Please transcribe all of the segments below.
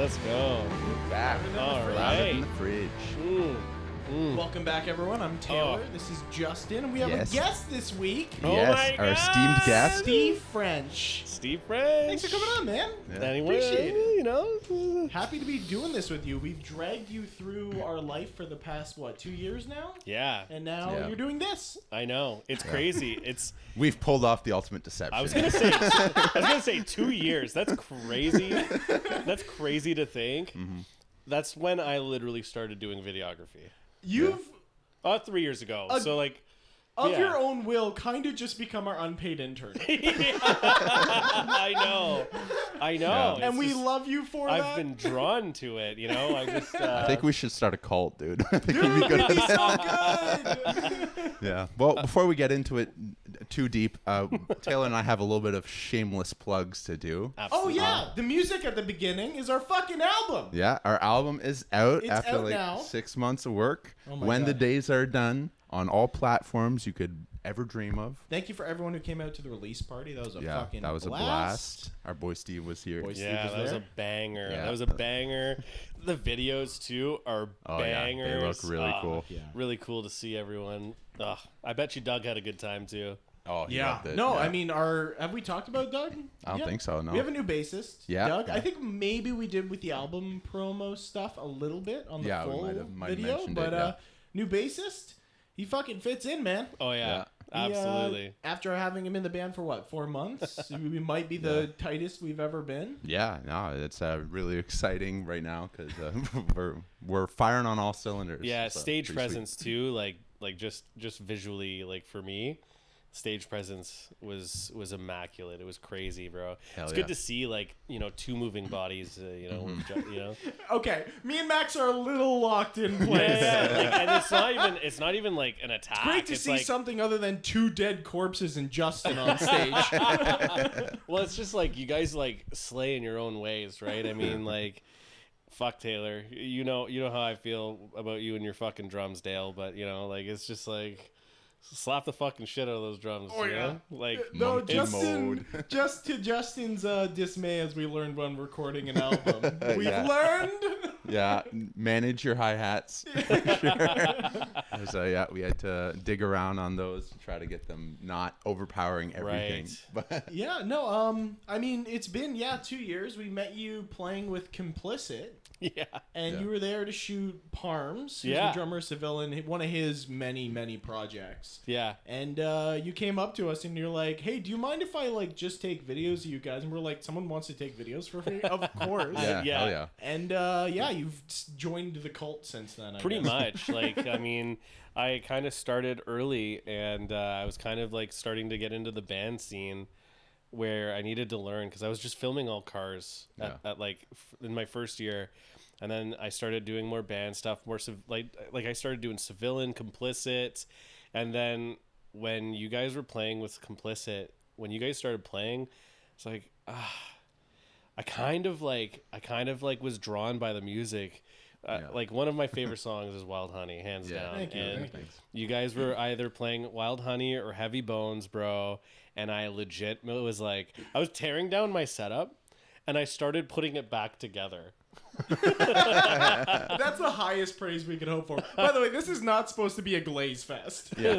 Let's go. We're back. All Right. right. In the fridge. Welcome back, everyone. I'm Taylor. Oh. This is Justin. We have Yes. a guest this week. Oh Yes, my our God. esteemed guest. Steve French. Steve French. Thanks for coming on, man. Yeah. Anyway, Appreciate it. you know. Happy to be doing this with you. We've dragged you through our life for the past, 2 years now? Yeah, And now Yeah. you're doing this. I know. It's crazy. It's. We've pulled off the ultimate deception. I was gonna say. I was gonna say 2 years. That's crazy. That's crazy to think. Mm-hmm. That's when I literally started doing videography. You've, 3 years ago. Uh, So like. of Yeah. your own will, kind of just become our unpaid intern. I know. Yeah. And It's we just- love you for that. I've been drawn to it. You know. I just. I think we should start a cult, dude. I think Dude, we'd be good it'd be at that. so good. Yeah. Well, before we get into it too deep, Taylor and I have a little bit of shameless plugs to do. Oh, Absolutely. yeah. The music at the beginning is our fucking album. Yeah, our album is out It's after out like now. 6 months of work. Oh my When the God. days are done, on all platforms you could ever dream of. Thank you for everyone who came out to the release party. That was a Yeah, fucking that was a blast. Our boy Steve was here. Boy Steve Yeah, was that was there. a banger. Yeah. That was a banger. The videos too are Oh, yeah, they bangers. look really cool. Yeah. Really cool to see everyone. I bet you Doug had a good time too. Oh, he Yeah. loved it. No, Yeah. I mean, have we talked about Doug? I don't Yeah. think so. No. We have a new bassist, Yeah. Doug. Yeah. I think maybe we did with the album promo stuff a little bit on the Yeah, we full might have video, mentioned but it, yeah. new bassist, he fucking fits in, man. Oh yeah, absolutely. After having him in the band for 4 months, we might be the tightest we've ever been. Yeah, no, it's really exciting right now because we're firing on all cylinders. Yeah, so stage pretty sweet. presence too. Like just visually, like for me, stage presence was immaculate. It was crazy, bro. Hell It's yeah. good to see two moving bodies. You know. Okay, me and Max are a little locked in place. And it's not even like an attack. Great to It's see like, something other than 2 dead corpses and Justin on stage. Well, it's just like you guys like slay in your own ways, right? I mean, like, fuck Taylor. You know how I feel about you and your fucking drums, Dale. But like it's just like slap the fucking shit out of those drums. Oh, you yeah. know? Like No, Monkey Justin. mode. Just to Justin's dismay, as we learned when recording an album, we've Yeah. learned. Yeah, manage your hi hats. So yeah, we had to dig around on those to try to get them not overpowering everything. Right. But Yeah, no. I mean, it's been 2 years. We met you playing with Complicit, yeah. and Yeah. you were there to shoot Parms. Who's Yeah. the drummer of Civilian, one of his many projects. Yeah. And you came up to us and you're like, "Hey, do you mind if I just take videos of you guys?" And we're like, "Someone wants to take videos for free?" Of course. yeah, Yeah. hell yeah. And you've joined the cult since then. I Pretty guess. much. Like, I mean, I kind of started early, and I was kind of like starting to get into the band scene where I needed to learn because I was just filming all cars at in my first year. And then I started doing more band stuff, like I started doing Civilian, Complicit, and then when you guys were playing with Complicit, when you guys started playing, it's like I kind of was drawn by the music. Yeah. Like one of my favorite songs is Wild Honey, hands Yeah. down. Thank you, And thank you. you guys were either playing Wild Honey or Heavy Bones, bro. And I legit was like, I was tearing down my setup and I started putting it back together. That's the highest praise we could hope for. By the way, this is not supposed to be a glaze fest. Yeah,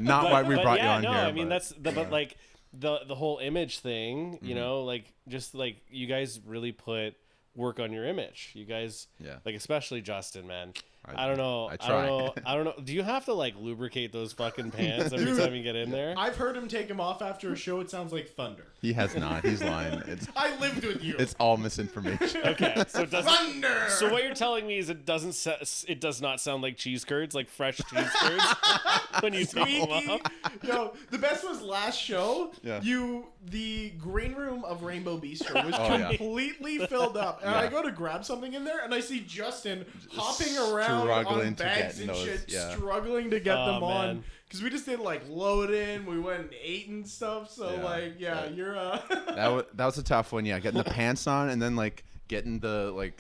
not why we brought you on here. I mean, but- but like the whole image thing, you know, like just like you guys really put work on your image. You guys, Yeah. like especially Justin, man. I- I don't know. I I try. don't know. Do you have to like lubricate those fucking pants every time you get in there? I've heard him take them off after a show. It sounds like thunder. He has not. He's lying. I lived with you. It's all misinformation. Okay, so it doesn't. thunder. So what you're telling me is it does not sound like cheese curds, like fresh cheese curds when you take them Squeaky. off. Yo, the best was last show. Yeah. The green room of Rainbow Bistro was Oh, yeah. completely filled up, and Yeah. I go to grab something in there, and I see Justin hopping around on struggling to bags get and those, shit, yeah. struggling to get Oh, them on. man. Because we just did load in, we went and ate and stuff. So Yeah. you're That was a tough one. Yeah, getting the pants on and then getting the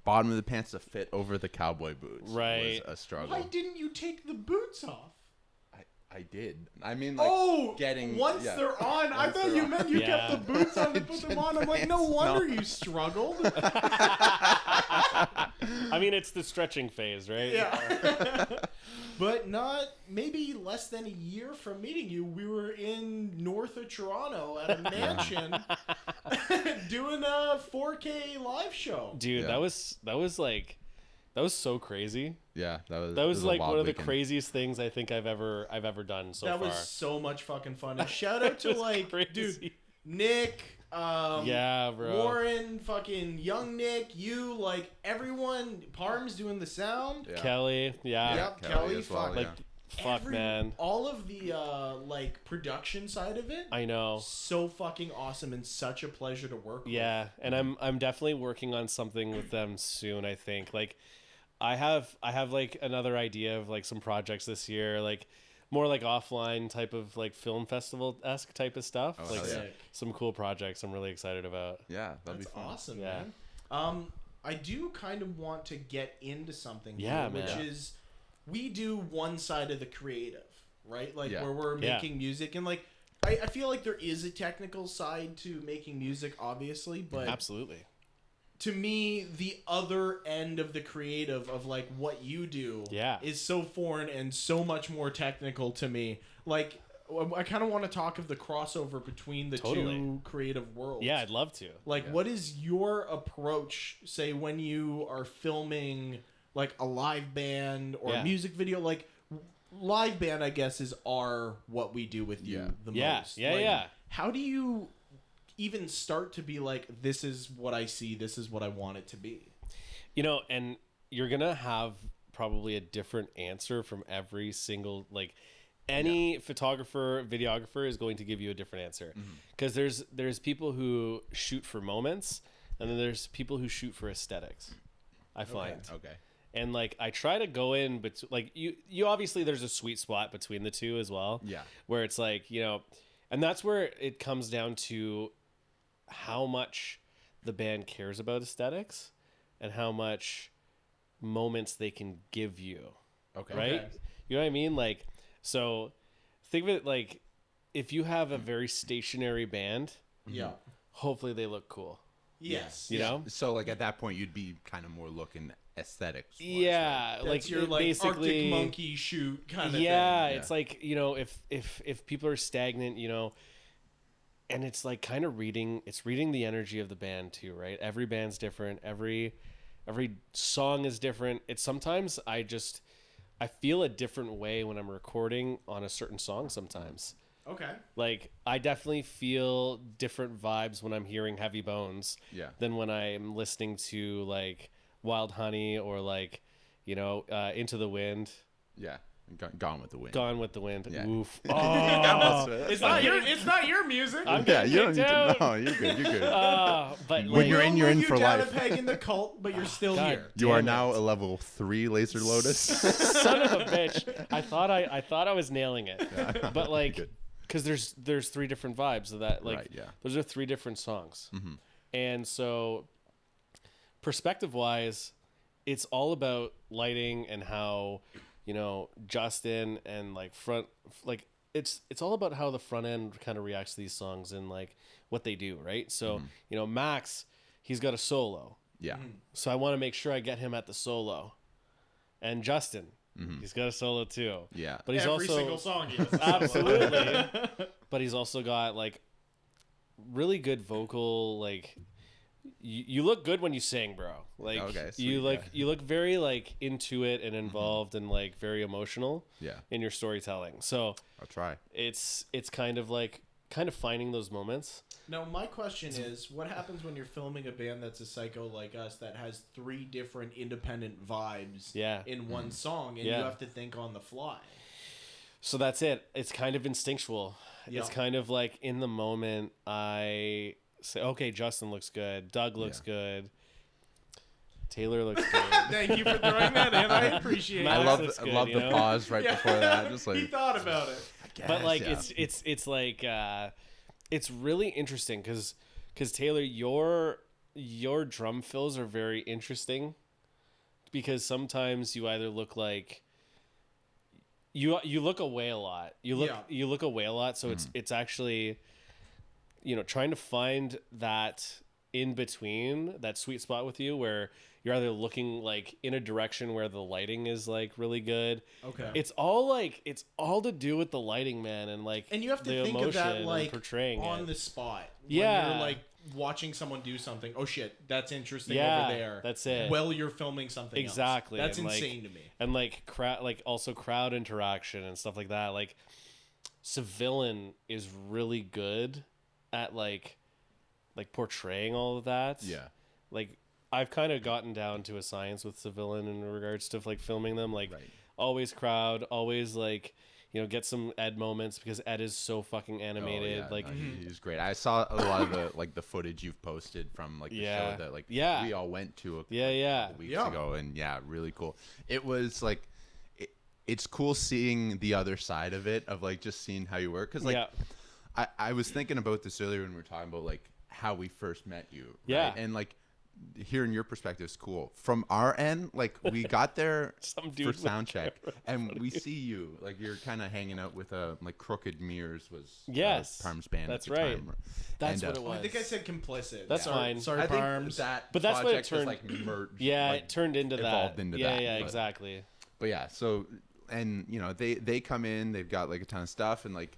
bottom of the pants to fit over the cowboy boots. Right. Was a struggle. Why didn't you take the boots off? I did. I mean, like, once they're on. I thought you meant you kept the boots on to put them on. I'm like, no wonder you struggled. I mean, it's the stretching phase, right? Yeah. But not maybe less than a year from meeting you, we were in north of Toronto at a mansion doing a 4K live show. Dude, that was so crazy. Yeah, that That was a like wild one of the weekend. craziest things I think I've ever done so far. That was so much fucking fun. And shout out to like, crazy. dude, Nick, yeah, bro. Warren, fucking young Nick, you, like everyone. Parm's doing the sound. Yeah. Kelly, yeah. Yep, Kelly Kelly, as well, fuck. Like, yeah. fuck, man. All of the like production side of it. I know. So fucking awesome and such a pleasure to work with. Yeah, and I'm definitely working on something with them soon, I think. Like I have like another idea of like some projects this year, like more like offline type of like film festival-esque type of stuff. Oh, like hell yeah. some cool projects I'm really excited about. Yeah, that'd That's be fun. awesome, Yeah. man. I do kind of want to get into something Yeah, here, which man. is we do one side of the creative, right? Like Yeah. where we're Yeah. making music and like I feel like there is a technical side to making music, obviously, but Absolutely. to me, the other end of the creative of like what you do is so foreign and so much more technical to me. Like, I kind of want to talk of the crossover between the two creative worlds. Yeah, I'd love to. Like, what is your approach, say, when you are filming like a live band or a music video? Like, live band, I guess, is what we do with you the most. Like, how do you even start to be like, this is what I see, this is what I want it to be? You know, and you're gonna have probably a different answer from every single, like, any photographer, videographer is going to give you a different answer, because there's people who shoot for moments, and then there's people who shoot for aesthetics, I find. Okay. And like I try to go in, but like you obviously there's a sweet spot between the two as well. Yeah. Where it's like, you know, and that's where it comes down to how much the band cares about aesthetics and how much moments they can give you. Okay. Right? Okay. You know what I mean? Like, so think of it like if you have a very stationary band, Yeah. hopefully they look cool. Yes. You know? So like at that point, you'd be kind of more looking aesthetics. Yeah, That's like your like basically Arctic monkey shoot kind of thing. yeah, it's like, you know, if people are stagnant, you know, and it's like kind of reading the energy of the band too, right? Every band's different. Every song is different. It's sometimes I feel a different way when I'm recording on a certain song sometimes. Okay. Like I definitely feel different vibes when I'm hearing Heavy Bones than when I'm listening to like Wild Honey or like, you know, Into the Wind. Yeah. Gone with the Wind. Gone with the Wind. Yeah. Oof. It's not your music. I'm Yeah, you don't need kicked out. to. No, you're good. You're good. But When like, you're in, you're in for down life. a peg in the cult, but you're still God. here. You are Damn now it. a level 3 Laser Lotus. son of a bitch. I thought I was nailing it. But like, Good. because there's 3 different vibes of that. Like, Right, yeah. those are 3 different songs. And so, perspective wise, it's all about lighting and how, you know, Justin and like it's all about how the front end kind of reacts to these songs and like what they do, right? So, you know, Max, he's got a solo. Yeah. So I want to make sure I get him at the solo. And Justin, he's got a solo too. Yeah. But he's Every also single song he has. absolutely. But he's also got like really good vocal, like you look good when you sing, bro. Like Okay, you sweet, like yeah. you look very like into it and involved and like very emotional Yeah. in your storytelling. So I'll try. it's kind of finding those moments. Now, my question is, what happens when you're filming a band that's a psycho like us that has 3 different independent vibes in one song, and you have to think on the fly? So that's it. It's kind of instinctual. Yeah. It's kind of like in the moment I say, okay, Justin looks good. Doug looks good. Taylor looks good. Thank you for throwing that in. I appreciate Max it. I looks love good, the you know? pause right before that. Just He like, thought about it. But like yeah. it's like it's really interesting because Taylor, your drum fills are very interesting because sometimes you either look like you look away a lot. You look away a lot. So it's actually, trying to find that in between, that sweet spot with you where you're either looking like in a direction where the lighting is like really good. Okay. It's all to do with the lighting, man, and like and you have to the think of that like portraying on it. the spot. Yeah. When you're like watching someone do something. Oh shit, that's interesting Yeah, over there. that's it. While you're filming something Exactly. else. That's And, insane to me. And like crowd interaction and stuff like that. Like Civilian is really good at like portraying all of that. Yeah. Like I've kind of gotten down to a science with Civilian in regards to like filming them. Like always crowd, always like get some Ed moments because Ed is so fucking animated. He's great. I saw a lot of the footage you've posted from like the show that we all went to a couple weeks ago, and really cool. It was like it's cool seeing the other side of it, of like just seeing how you work, because like I was thinking about this earlier when we were talking about like how we first met you, right? And like hearing your perspective is cool. From our end, like we got there for sound check, and we see you like you're kind of hanging out with like Crooked Mirrors was Parm's band. That's at the right. time. That's and, what it was. I think I said complicit. That's fine. Sorry, Parms. But that's what it turned. like merged. Yeah, it turned into evolved that. Into yeah, that. Yeah, exactly. But yeah, so and they come in, they've got like a ton of stuff, and like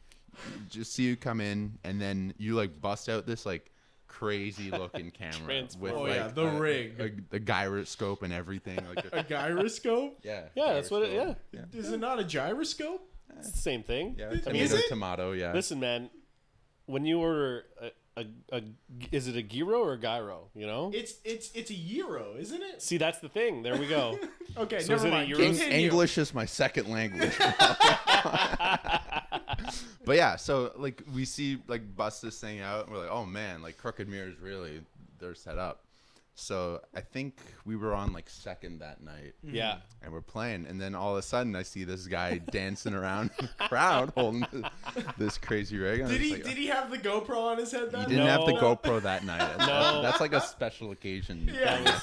just see you come in, and then you like bust out this like crazy looking camera with the rig, the gyroscope and everything, like a gyroscope. Yeah, that's what it. Yeah. Is it not a gyroscope? It's the same thing. Yeah, tomato. Yeah. Listen, man, when you order is it a gyro or a gyro? It's a gyro, isn't it? See, that's the thing. There we go. Okay, so never mind. English is my second language. But yeah, so like we see like bust this thing out, and we're like, oh man, like Crooked Mirrors really, they're set up. So I think we were on like second that night. Yeah. And we're playing, and then all of a sudden I see this guy dancing around the crowd holding this crazy rig. Did he have the GoPro on his head then? He didn't have the GoPro that night. No. That's like a special occasion. Yeah.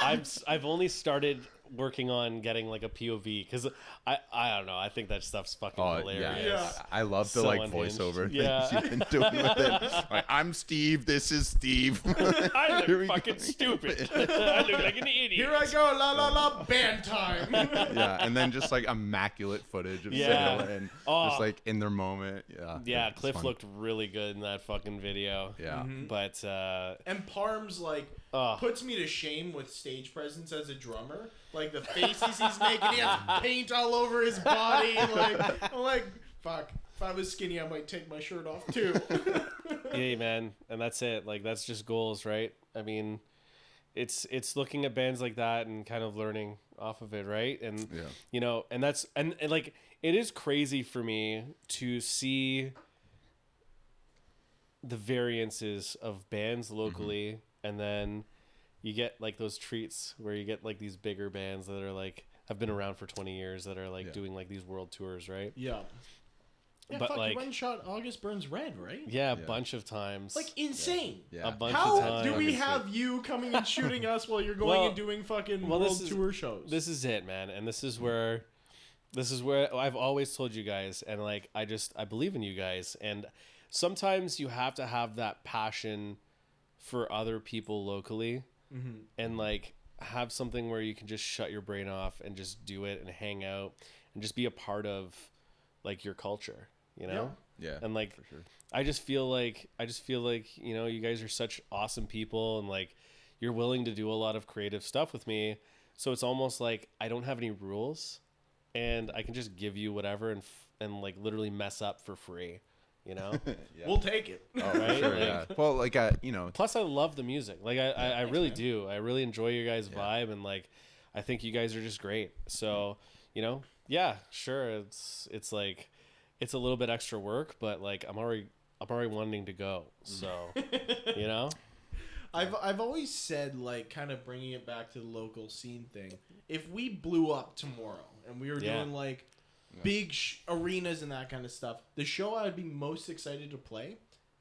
I've only started working on getting like a POV because I don't know, I think that stuff's fucking hilarious. Yeah. I love the So like unhinged. voiceover Yeah. things you've been doing with it. Like, I'm Steve, this is Steve. I look fucking stupid. I look like an idiot. Here I go, la la la, band time. Yeah, and then just like immaculate footage of Sarah and just like in their moment. Yeah, Cliff looked really good in that fucking video. Yeah. But and Parms like puts me to shame with stage presence as a drummer. Like the faces he's making, he has paint all over his body. Like I'm like, fuck. If I was skinny, I might take my shirt off too. yeah, man, and that's it. Like that's just goals, right? I mean, it's looking at bands like that and kind of learning off of it, right? And and that's and like it is crazy for me to see the variances of bands locally, and then you get like those treats where you get like these bigger bands that are like have been around for 20 years that are like doing like these world tours, right? Yeah. Yeah, but fuck, like, you went and shot August Burns Red, right? Yeah, a bunch of times. Like insane. Yeah. A bunch How of times. do we have you coming and shooting us while you're going and doing fucking world tour shows? This is it, man, and this is where I've always told you guys, and like I believe in you guys, and sometimes you have to have that passion for other people locally, and like have something where you can just shut your brain off and just do it and hang out and just be a part of like your culture, Yeah. And like for sure. I just feel like you guys are such awesome people, and like you're willing to do a lot of creative stuff with me, so it's almost like I don't have any rules and I can just give you whatever and like literally mess up for free. We'll take it. Oh, right? Sure, yeah. Well, like plus I love the music. Like I really do. I really enjoy your guys' vibe, and like I think you guys are just great. So, sure, it's like it's a little bit extra work, but like I'm already wanting to go. So, I've always said, like, kind of bringing it back to the local scene thing. If we blew up tomorrow and we were doing like big arenas and that kind of stuff, the show I would be most excited to play,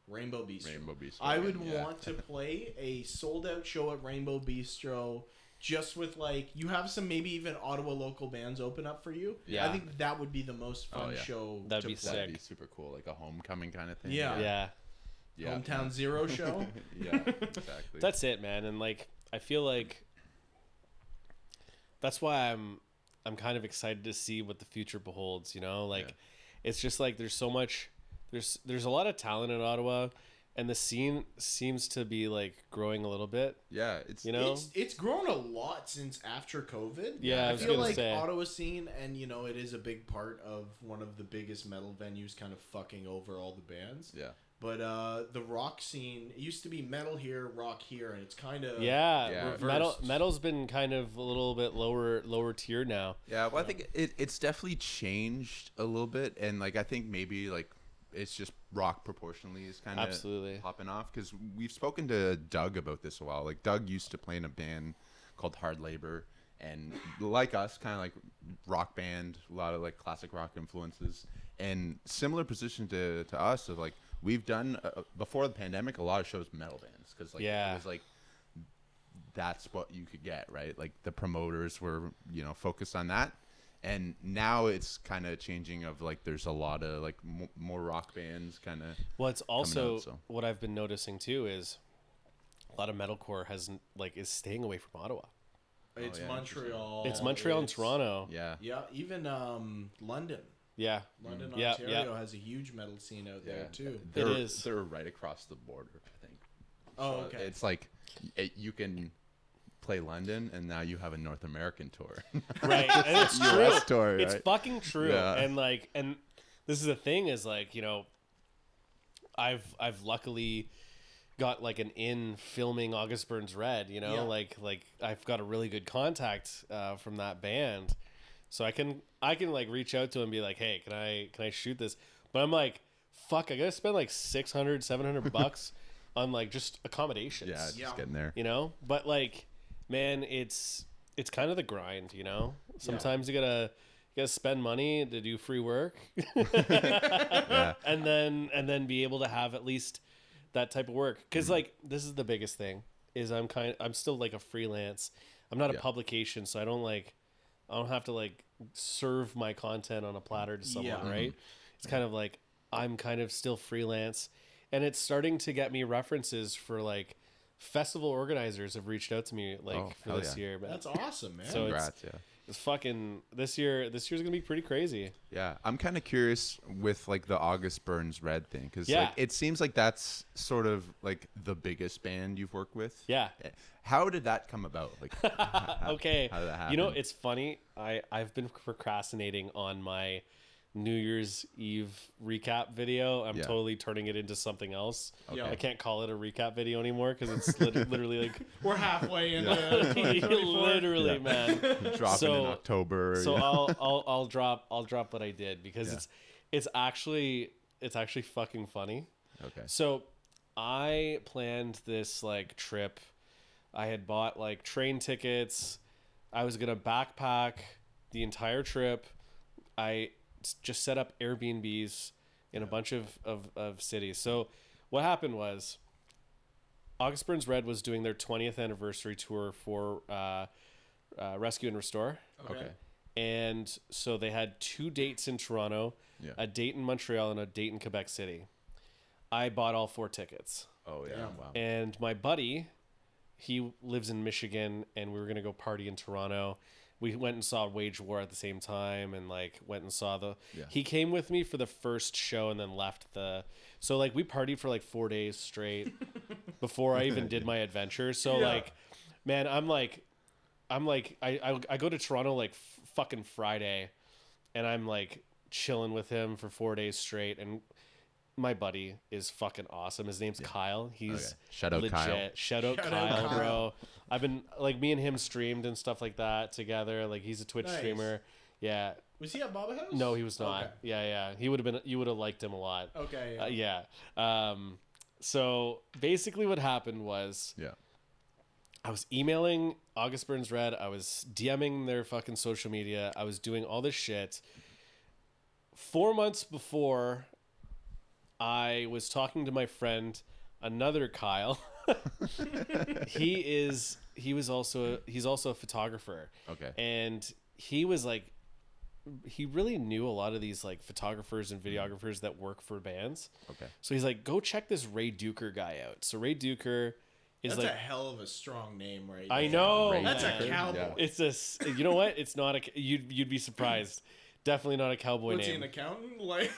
Rainbow Bistro. Rainbow Bistro. I would want to play a sold out show at Rainbow Bistro just with like you have some maybe even Ottawa local bands open up for you. Yeah. I think that would be the most fun show. That'd be play. sick. That'd be super cool, like a homecoming kind of thing. Yeah. Yeah. Hometown Zero show. Yeah, exactly. That's it, man. And like I feel like that's why I'm kind of excited to see what the future beholds, you know? Like it's just like there's so much there's a lot of talent in Ottawa, and the scene seems to be like growing a little bit. Yeah, it's, you know, it's grown a lot since after COVID. Yeah, I feel like Ottawa scene, and you know, it is a big part of one of the biggest metal venues, kind of fucking over all the bands. Yeah. But the rock scene, it used to be metal here, rock here, and it's kind of metal's been kind of a little bit lower tier now. Yeah, well, I think it's definitely changed a little bit, and like I think maybe like it's just rock proportionally is kind of popping off, because we've spoken to Doug about this a while. Like Doug used to play in a band called Hard Labor, and like us, kind of like rock band, a lot of like classic rock influences, and similar position to us of like we've done before the pandemic a lot of shows with metal bands, because like it was like that's what you could get, right? Like the promoters were, you know, focused on that. And now it's kind of changing of like there's a lot of like more rock bands kind of. Well, it's also what I've been noticing too is a lot of metalcore is staying away from Ottawa. It's Montreal. It's Montreal and Toronto. Yeah. Yeah, even London. Yeah. London, Ontario has a huge metal scene out there too. They're right across the border, I think. Oh, so okay. It's like you can play London, and now you have a North American tour. Right, and it's true. US tour, it's right? fucking true. Yeah. And this is the thing is like, you know, I've luckily got like an in filming August Burns Red, you know, like I've got a really good contact from that band, so I can like reach out to him and be like, hey, can I shoot this? But I'm like, fuck, I gotta spend like $600-$700 on like just accommodations. Yeah, just getting there, you know. But like, man, it's kind of the grind, you know. Sometimes you gotta spend money to do free work, and then be able to have at least that type of work. Because like this is the biggest thing is I'm still like a freelance. I'm not a publication, so I don't have to like serve my content on a platter to someone, right? It's kind of like I'm kind of still freelance, and it's starting to get me references for like. Festival organizers have reached out to me like for this year, but that's awesome, man. So congrats, it's fucking this year's gonna be pretty crazy. Yeah, I'm kind of curious with like the August Burns Red thing, because like, it seems like that's sort of like the biggest band you've worked with. Yeah. How did that come about? Like, okay, how did that happen? You know, it's funny. I've been procrastinating on my New Year's Eve recap video. I'm totally turning it into something else. Okay. I can't call it a recap video anymore because it's literally like we're halfway into literally, man. Dropping in October. So I'll drop what I did because it's actually fucking funny. Okay. So I planned this like trip. I had bought like train tickets. I was gonna backpack the entire trip. I just set up Airbnbs in a bunch of cities. So what happened was August Burns Red was doing their 20th anniversary tour for Rescue and Restore. Okay. And so they had 2 dates in Toronto, a date in Montreal, and a date in Quebec City. I bought all 4 tickets. Oh, yeah. Wow. And my buddy, he lives in Michigan, and we were going to go party in Toronto. We went and saw Wage War at the same time, and like went and saw he came with me for the first show and then left so like we partied for like 4 days straight before I even did my adventure. So like, man, I go to Toronto like fucking Friday, and I'm like chilling with him for 4 days straight, and my buddy is fucking awesome. His name's Kyle. He's Shout out legit. Kyle. Shout out Kyle, bro. I've been like me and him streamed and stuff like that together. Like he's a Twitch streamer. Yeah. Was he at Baba House? No, he was not. Okay. Yeah. He would have been. You would have liked him a lot. Okay. So basically, what happened was, I was emailing August Burns Red. I was DMing their fucking social media. I was doing all this shit. 4 months before, I was talking to my friend, another Kyle. He is he's also a photographer. Okay. And he was like, he really knew a lot of these like photographers and videographers that work for bands. Okay. So he's like, go check this Ray Duker guy out. So Ray Duker is that's a hell of a strong name, right? I know. Ray That's Duker. a cowboy. Yeah. It's a, you know what? It's not a, you'd be surprised. Definitely not a cowboy What's name. he, an accountant? Like,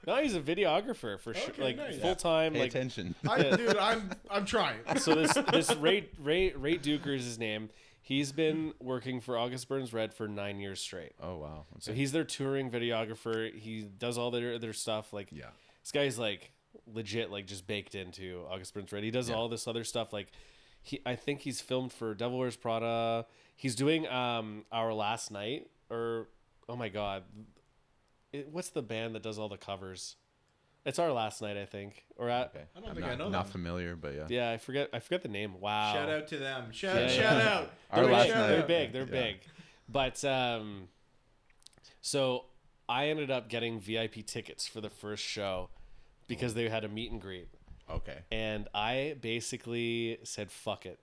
No, he's a videographer for sure. Okay, Like nice. full time. Pay Like attention. dude, I'm trying. so this Ray Duker is his name. He's been working for August Burns Red for 9 years straight. Oh wow. Okay. So he's their touring videographer. He does all their stuff. Like this guy's like legit, like just baked into August Burns Red. He does all this other stuff. Like I think he's filmed for Devil Wears Prada. He's doing Our Last Night, or oh my god, what's the band that does all the covers? It's Our Last Night, I think. Or I don't think I know Not them. familiar, but yeah. yeah, I forget the name. Wow. Shout out to them. Shout Yeah. out. Our Last Night. They're big. They're big. But so I ended up getting VIP tickets for the first show because they had a meet and greet. Okay. And I basically said, fuck it.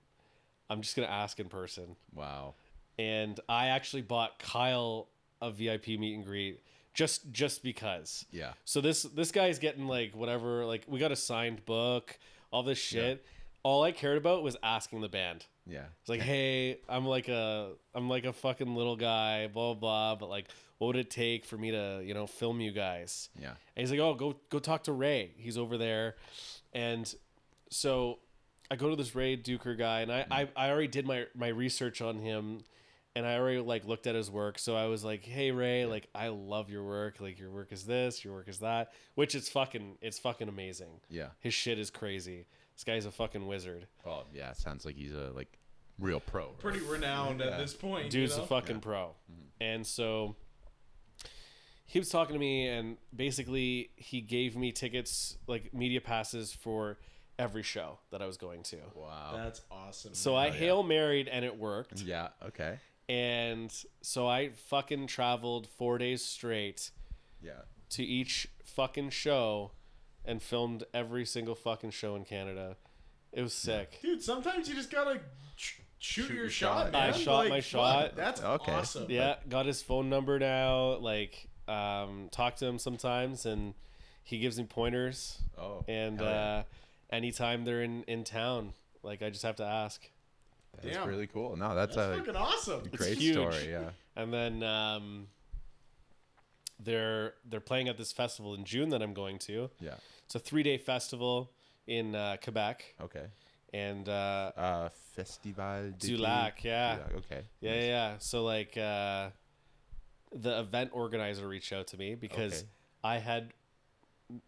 I'm just going to ask in person. Wow. And I actually bought Kyle a VIP meet and greet just because. Yeah. So this guy's getting like whatever, like we got a signed book, all this shit. Yeah. All I cared about was asking the band. Yeah. It's like, hey, I'm like a fucking little guy, blah blah, but like, what would it take for me to, you know, film you guys? Yeah. And he's like, oh, go talk to Ray. He's over there. And so I go to this Ray Duker guy, and I already did my research on him, and I already like looked at his work. So I was like, hey Ray, like I love your work. Like your work is this, your work is that, which it's fucking amazing. Yeah. His shit is crazy. This guy's a fucking wizard. Well, yeah. It sounds like he's a like real pro. Right? Pretty renowned at this point. Dude's you know? a fucking pro. Mm-hmm. And so he was talking to me, and basically he gave me tickets, like media passes for every show that I was going to. Wow. That's awesome. So I Hail Married, and it worked. Yeah. Okay. And so I fucking traveled 4 days straight Yeah. to each fucking show and filmed every single fucking show in Canada. It was sick. Dude, sometimes you just gotta shoot your your shot. shot. Man. I shot my shot. Fuck, that's Okay. awesome. Yeah, got his phone number now. Like, talk to him sometimes, and he gives me pointers. Oh. And hell yeah. anytime they're in town, like I just have to ask. That's Damn. really cool. No, that's a fucking awesome. great huge. story. Yeah. And then they're playing at this festival in June that I'm going to. Yeah. It's a 3-day festival in Quebec. Okay. And Festival du Lac, yeah. Du Lac, okay. Yeah. So like the event organizer reached out to me because Okay.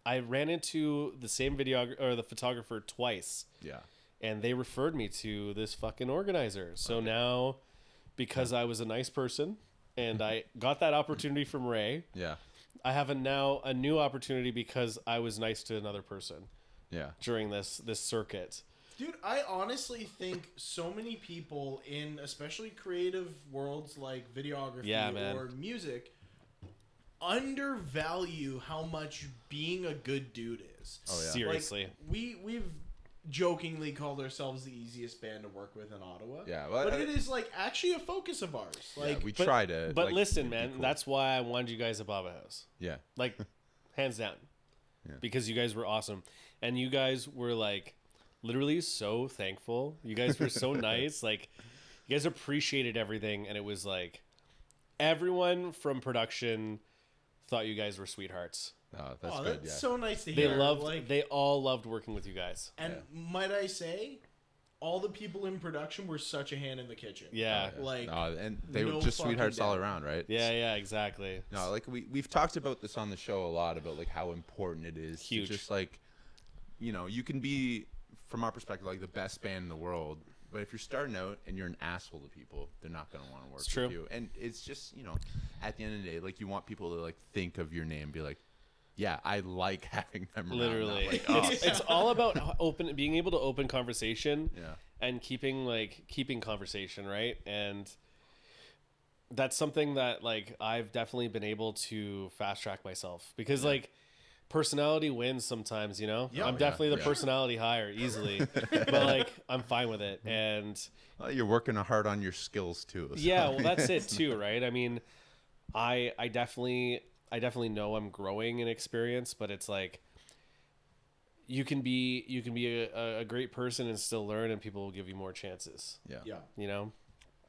I ran into the same the photographer twice, Yeah. and they referred me to this fucking organizer. So now, because I was a nice person and I got that opportunity from Ray, Yeah. I have a new opportunity because I was nice to another person Yeah. during this circuit. Dude, I honestly think so many people in especially creative worlds like videography or music undervalue how much being a good dude is. Oh, yeah. Seriously. Like, we've jokingly called ourselves the easiest band to work with in Ottawa. Yeah, well, but it is like actually a focus of ours. Like we try to. But like, listen, be man, cool. that's why I wanted you guys at Baba House. Yeah. Like, hands down. Yeah. Because you guys were awesome. And you guys were, like, literally so thankful. You guys were so nice. Like, you guys appreciated everything. And it was, like, everyone from production thought you guys were sweethearts. Oh, that's good. that's Yeah. so nice to They hear. they all loved working with you guys. And might I say, all the people in production were such a hand in the kitchen. Yeah. Like, and they no were just fucking sweethearts all doubt. around, right? Yeah, exactly. No, like we've talked about this on the show a lot about like how important it is Huge. to just like, you know, you can be from our perspective like the best band in the world, but if you're starting out and you're an asshole to people, they're not going to want to work with you. And it's just, you know, at the end of the day, like you want people to like think of your name and be like, yeah, I like having them around. Literally. Like, It's all about being able to open conversation. Yeah. And keeping conversation, right? And that's something that like I've definitely been able to fast track myself because like personality wins sometimes, you know. Yeah, I'm definitely the personality higher easily, but like I'm fine with it. And you're working hard on your skills too. So. Yeah, well, that's it too, right? I mean, I definitely know I'm growing in experience, but it's like you can be a great person and still learn, and people will give you more chances. Yeah, you know,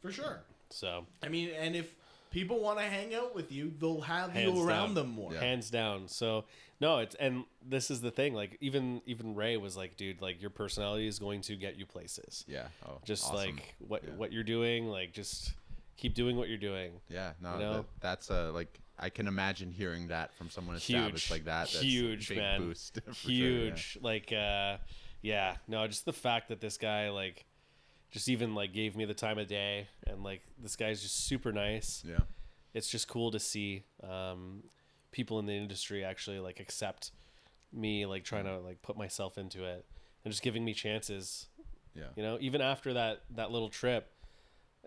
for sure. So I mean, and if people want to hang out with you, they'll have you around them more. Hands down. So no, and this is the thing. Like even Ray was like, dude, like your personality is going to get you places. Yeah. Oh, just awesome. like what you're doing, like just keep doing what you're doing. Yeah. No, you know? that's like I can imagine hearing that from someone established like that. That's huge, a big man. Boost. Huge. Sure, Like no, just the fact that this guy like just even like gave me the time of day, and like this guy's just super nice. Yeah. It's just cool to see people in the industry actually like accept me, like trying to like put myself into it and just giving me chances. Yeah. You know, even after that little trip,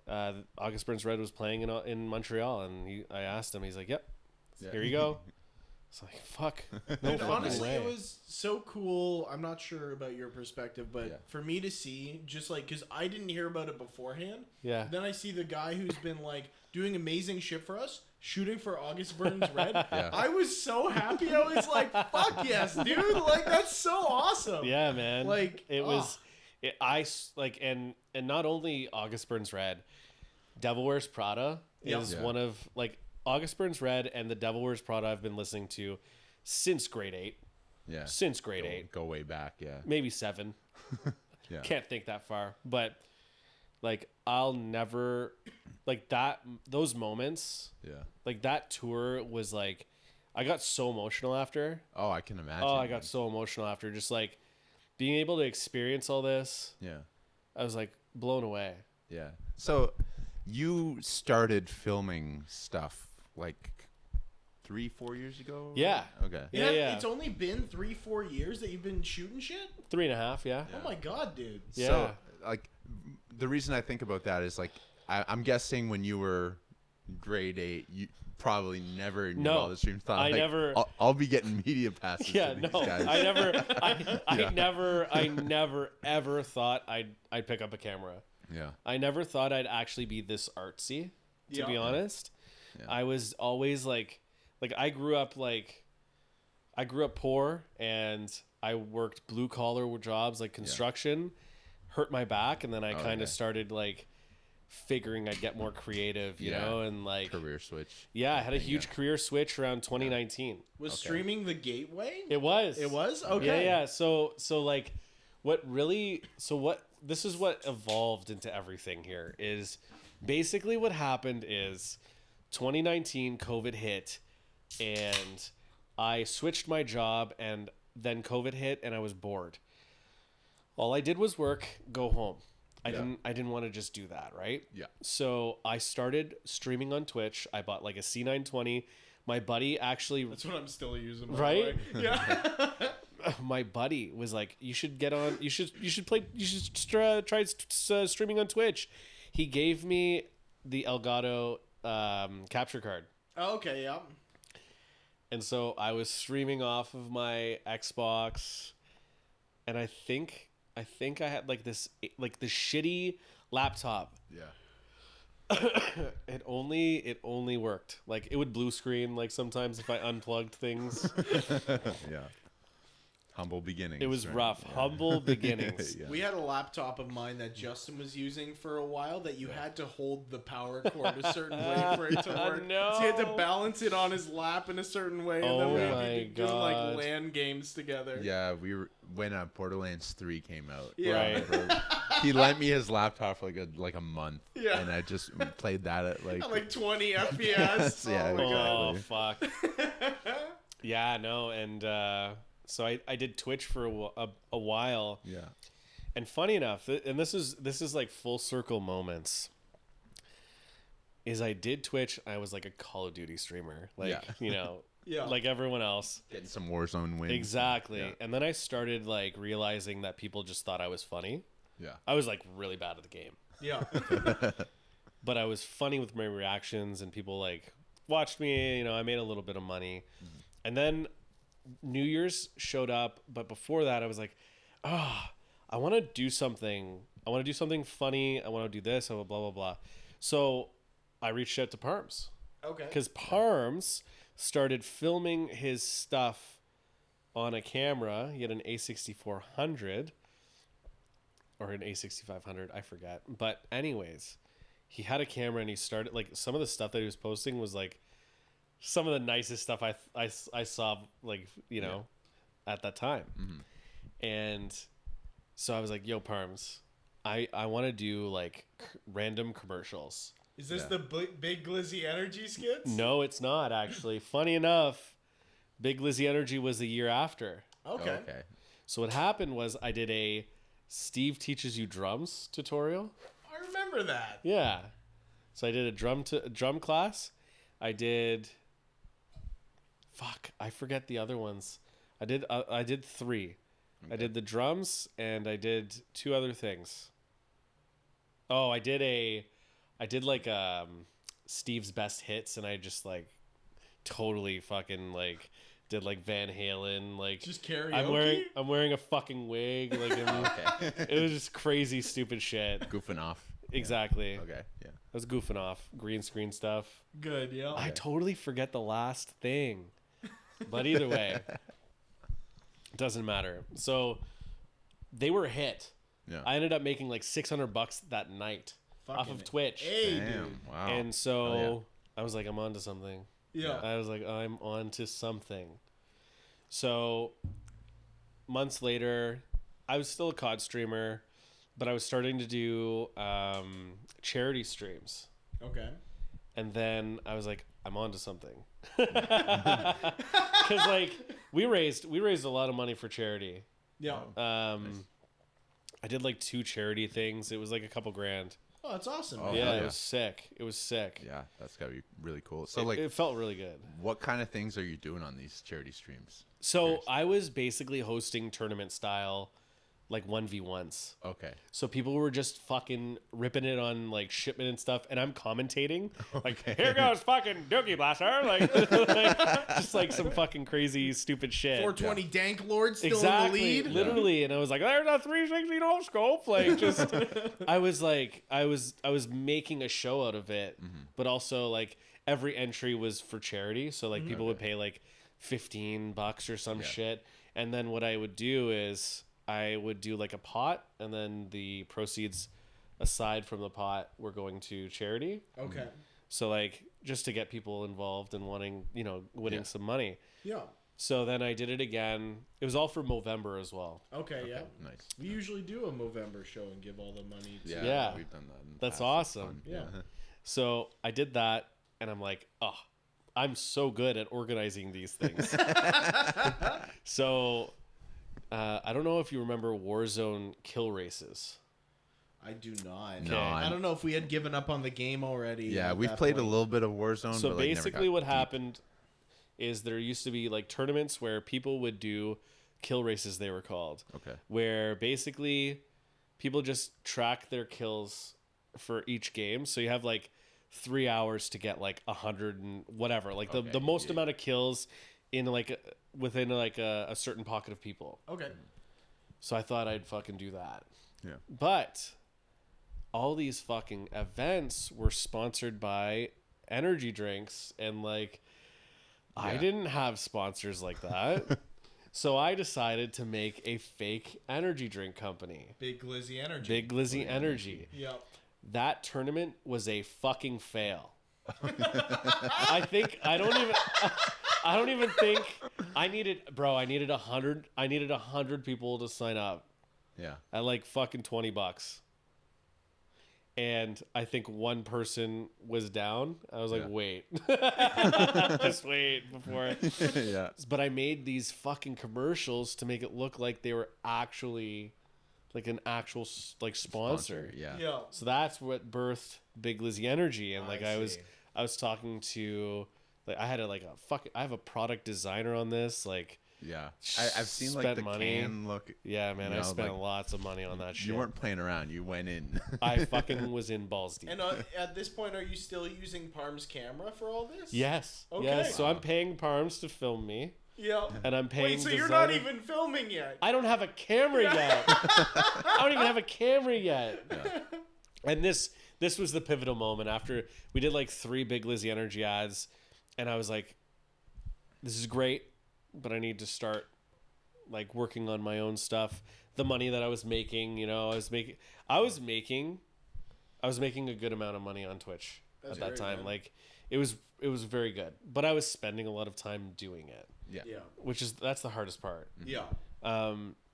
August Burns Red was playing in Montreal, and I asked him, he's like, "Yep, here you go." It's like, fuck. No fucking honestly, way. it was so cool. I'm not sure about your perspective, but for me to see, just like, because I didn't hear about it beforehand. Yeah. Then I see the guy who's been like doing amazing shit for us, shooting for August Burns Red. Yeah. I was so happy. I was like, fuck yes, dude. Like, that's so awesome. Yeah, man. Like, it was, and not only August Burns Red, Devil Wears Prada is one of, like, August Burns Red and the Devil Wears Prada I've been listening to since grade 8. Yeah. Since grade 8. Go way back, yeah. Maybe 7. Yeah. Can't think that far. But like I'll never like that those moments. Yeah. Like that tour was like I got so emotional after. Oh, I can imagine. Oh, I got so emotional after just like being able to experience all this. Yeah. I was like blown away. Yeah. So you started filming stuff like 3-4 years ago? Yeah. Okay. Yeah. It's only been 3-4 years that you've been shooting shit? 3.5, yeah. Oh my God, dude. Yeah. So, like, the reason I think about that is, like, I'm guessing when you were grade 8, you probably never in your wildest dreams thought, I like, never. I'll be getting media passes. Yeah, to these no, guys. I never ever thought I'd pick up a camera. Yeah. I never thought I'd actually be this artsy, to be honest. Yeah. I was always like I grew up poor, and I worked blue collar jobs like construction, hurt my back, and then I kind of started like figuring I'd get more creative, you know, and like career switch. Yeah, I had a huge career switch around 2019. Was streaming the gateway? It was. It was? Okay. Yeah. So like this is what evolved into everything here is basically what happened is 2019 COVID hit, and I switched my job, and then COVID hit, and I was bored. All I did was work, go home. I didn't want to just do that, right? Yeah. So I started streaming on Twitch. I bought like a C920. My buddy actually. That's what I'm still using. Right? Yeah. My buddy was like, "You should get on. You should try streaming on Twitch." He gave me the Elgato capture card. Oh, okay. Yeah. And so I was streaming off of my Xbox, and I think I had like this shitty laptop. Yeah. It only worked. Like it would blue screen like sometimes if I unplugged things. Yeah. Humble beginnings. It was right? rough. Yeah. Humble beginnings. Yeah. We had a laptop of mine that Justin was using for a while that you had to hold the power cord a certain way for it to work. No. So he had to balance it on his lap in a certain way, and then we would be doing like LAN games together. Yeah, we were when Borderlands 3 came out. Yeah. Right. He lent me his laptop for like a month. Yeah. And I just played that at like 20 FPS. Yes, yeah, oh fuck. Yeah, no, and so I did Twitch for a while. Yeah. And funny enough, and this is like full circle moments, is I did Twitch. I was like a Call of Duty streamer. Like, you know, like everyone else. Getting some Warzone wins. Exactly. Yeah. And then I started like realizing that people just thought I was funny. Yeah. I was like really bad at the game. Yeah. But I was funny with my reactions, and people like watched me, you know, I made a little bit of money. And then New Year's showed up, but before that I was like, I want to do something. I want to do something funny. I want to do this. Blah, blah, blah. So I reached out to Parms. Okay. Because Parms started filming his stuff on a camera. He had an A6400 or an A6500. I forget. But anyways, he had a camera and he started, like, some of the stuff that he was posting was like some of the nicest stuff I saw, like, you know, at that time. Mm-hmm. And so I was like, yo, Parms, I want to do like random commercials. Is this the Big Glizzy Energy skits? No, it's not actually. Funny enough, Big Glizzy Energy was the year after. Okay. So what happened was I did a Steve Teaches You Drums tutorial. I remember that. Yeah. So I did a drum class. I did... Fuck, I forget the other ones. I did 3. Okay. I did the drums and I did 2 other things. Oh, I did like Steve's best hits, and I just like totally fucking like did like Van Halen, like just karaoke. I'm wearing a fucking wig, like it was just crazy stupid shit. Goofing off. Exactly. Yeah. Okay. Yeah. I was goofing off, green screen stuff. Good. Yeah. I totally forget the last thing, but either way, it doesn't matter. So they were a hit. Yeah. I ended up making like $600 that night. Off of Twitch. Hey, damn, dude. wow. And so I was like, I'm on to something. Yeah. I was like, I'm on to something. So months later, I was still a COD streamer, but I was starting to do charity streams. Okay. And then I was like, I'm on to something. Because like we raised a lot of money for charity. Yeah. Nice. I did like 2 charity things. It was like a couple grand. Oh, that's awesome. Oh, yeah, it was sick. It was sick. Yeah, that's gotta be really cool. So it felt really good. What kind of things are you doing on these charity streams? So I was basically hosting tournament style, like 1v1s. Okay. So people were just fucking ripping it on like shipment and stuff, and I'm commentating like, "Here goes fucking Dookie Blaster," like, just like some fucking crazy stupid shit. 420 Dank Lord still exactly, in the lead, literally, and I was like, "There's a 360 no scope," like just. I was making a show out of it, but also like every entry was for charity, so like people would pay like $15 or some shit, and then what I would do is I would do like a pot, and then the proceeds aside from the pot were going to charity. Okay. So like just to get people involved and wanting, winning some money. Yeah. So then I did it again. It was all for Movember as well. Okay, yeah. Nice. We usually do a Movember show and give all the money to... Yeah. We've done that in the That's past. awesome. Yeah. So I did that, and I'm like, I'm so good at organizing these things. So I don't know if you remember Warzone kill races. I do not. No, I don't know if we had given up on the game already. Yeah, we've played a little bit of Warzone. So but basically what happened is there used to be like tournaments where people would do kill races, they were called. Okay. Where basically people just track their kills for each game. So you have like 3 hours to get like 100 and whatever, like the most amount of kills in like within like a certain pocket of people. Okay. So I thought I'd fucking do that. Yeah. But all these fucking events were sponsored by energy drinks, and like I didn't have sponsors like that. So I decided to make a fake energy drink company. Big Glizzy Energy. Big Glizzy Energy. Yep. That tournament was a fucking fail. I don't even think I needed 100 people to sign up. Yeah. At like fucking $20. And I think one person was down. I was like, wait. Just wait before. Yeah. But I made these fucking commercials to make it look like they were actually like an actual like sponsor. Yeah. Yeah. So that's what birthed Big Lizzy Energy. And like I was talking to like I have a product designer on this. Like yeah, I've seen like the money. can look. Yeah, man, I spent lots of money on that shit. You weren't playing around. You went in. I fucking was in balls deep. And at this point, are you still using Parm's camera for all this? Yes. Okay. Yes. So I'm paying Parms to film me. Yeah. And I'm paying. Wait, so you're not even filming yet? I don't have a camera yet. I don't even have a camera yet. Yeah. And this was the pivotal moment after we did like 3 Big Lizzy Energy ads, and I was like, this is great, but I need to start like working on my own stuff. The money that I was making, I was making a good amount of money on Twitch at that time. Man. Like it was very good, but I was spending a lot of time doing it. Yeah. That's the hardest part. Yeah.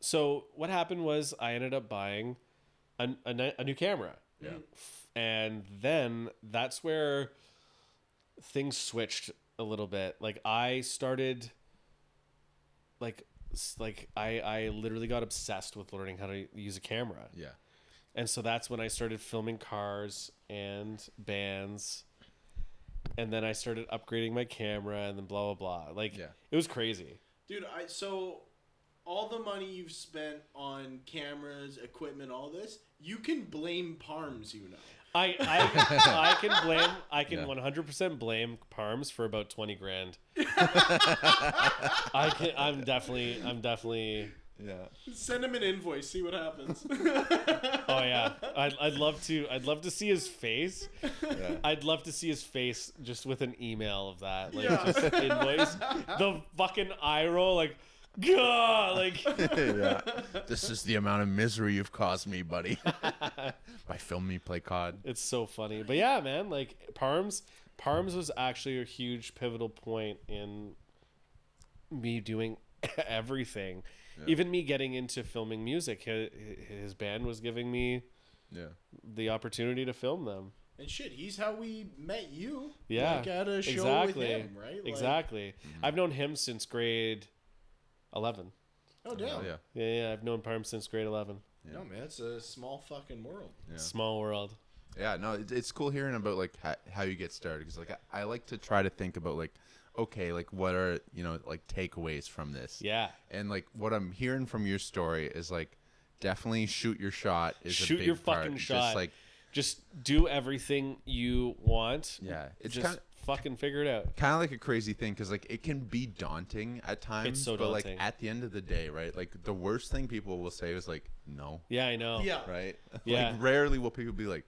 So what happened was I ended up buying a new camera. Yeah. And then that's where things switched a little bit. Like I started like I literally got obsessed with learning how to use a camera. Yeah. And so that's when I started filming cars and bands. And then I started upgrading my camera and then blah, blah, blah. Like, It was crazy. Dude, so all the money you've spent on cameras, equipment, all this, you can blame Parms, I can 100% blame Parms for about 20 grand. I'm definitely. Yeah. Send him an invoice, see what happens. Oh yeah, I'd love to see his face. Yeah. I'd love to see his face just with an email of that, like just invoice. The fucking eye roll, like, God, like. Yeah. This is the amount of misery you've caused me, buddy. By filming me play COD. It's so funny, but yeah, man, like Parms was actually a huge pivotal point in me doing everything. Yeah. Even me getting into filming music, his band was giving me the opportunity to film them. And shit, he's how we met you. Yeah, like at a show with him, right? Like, exactly. I've known him since grade 11. Oh damn. Yeah. I've known Parm since grade 11. Yeah. No man, it's a small fucking world. Yeah. Small world. Yeah, no, it's cool hearing about like how you get started, because like I like to try to think about like, okay, like what are like takeaways from this? Yeah. And like what I'm hearing from your story is like definitely shoot your shot. Shoot your fucking shot. Just do everything you want. Yeah, it's just fucking figure it out. Kind of like a crazy thing, because like it can be daunting at times. It's so daunting. But like at the end of the day, right? Like the worst thing people will say is like no. Yeah, I know. Yeah. Right. Yeah. Like rarely will people be like,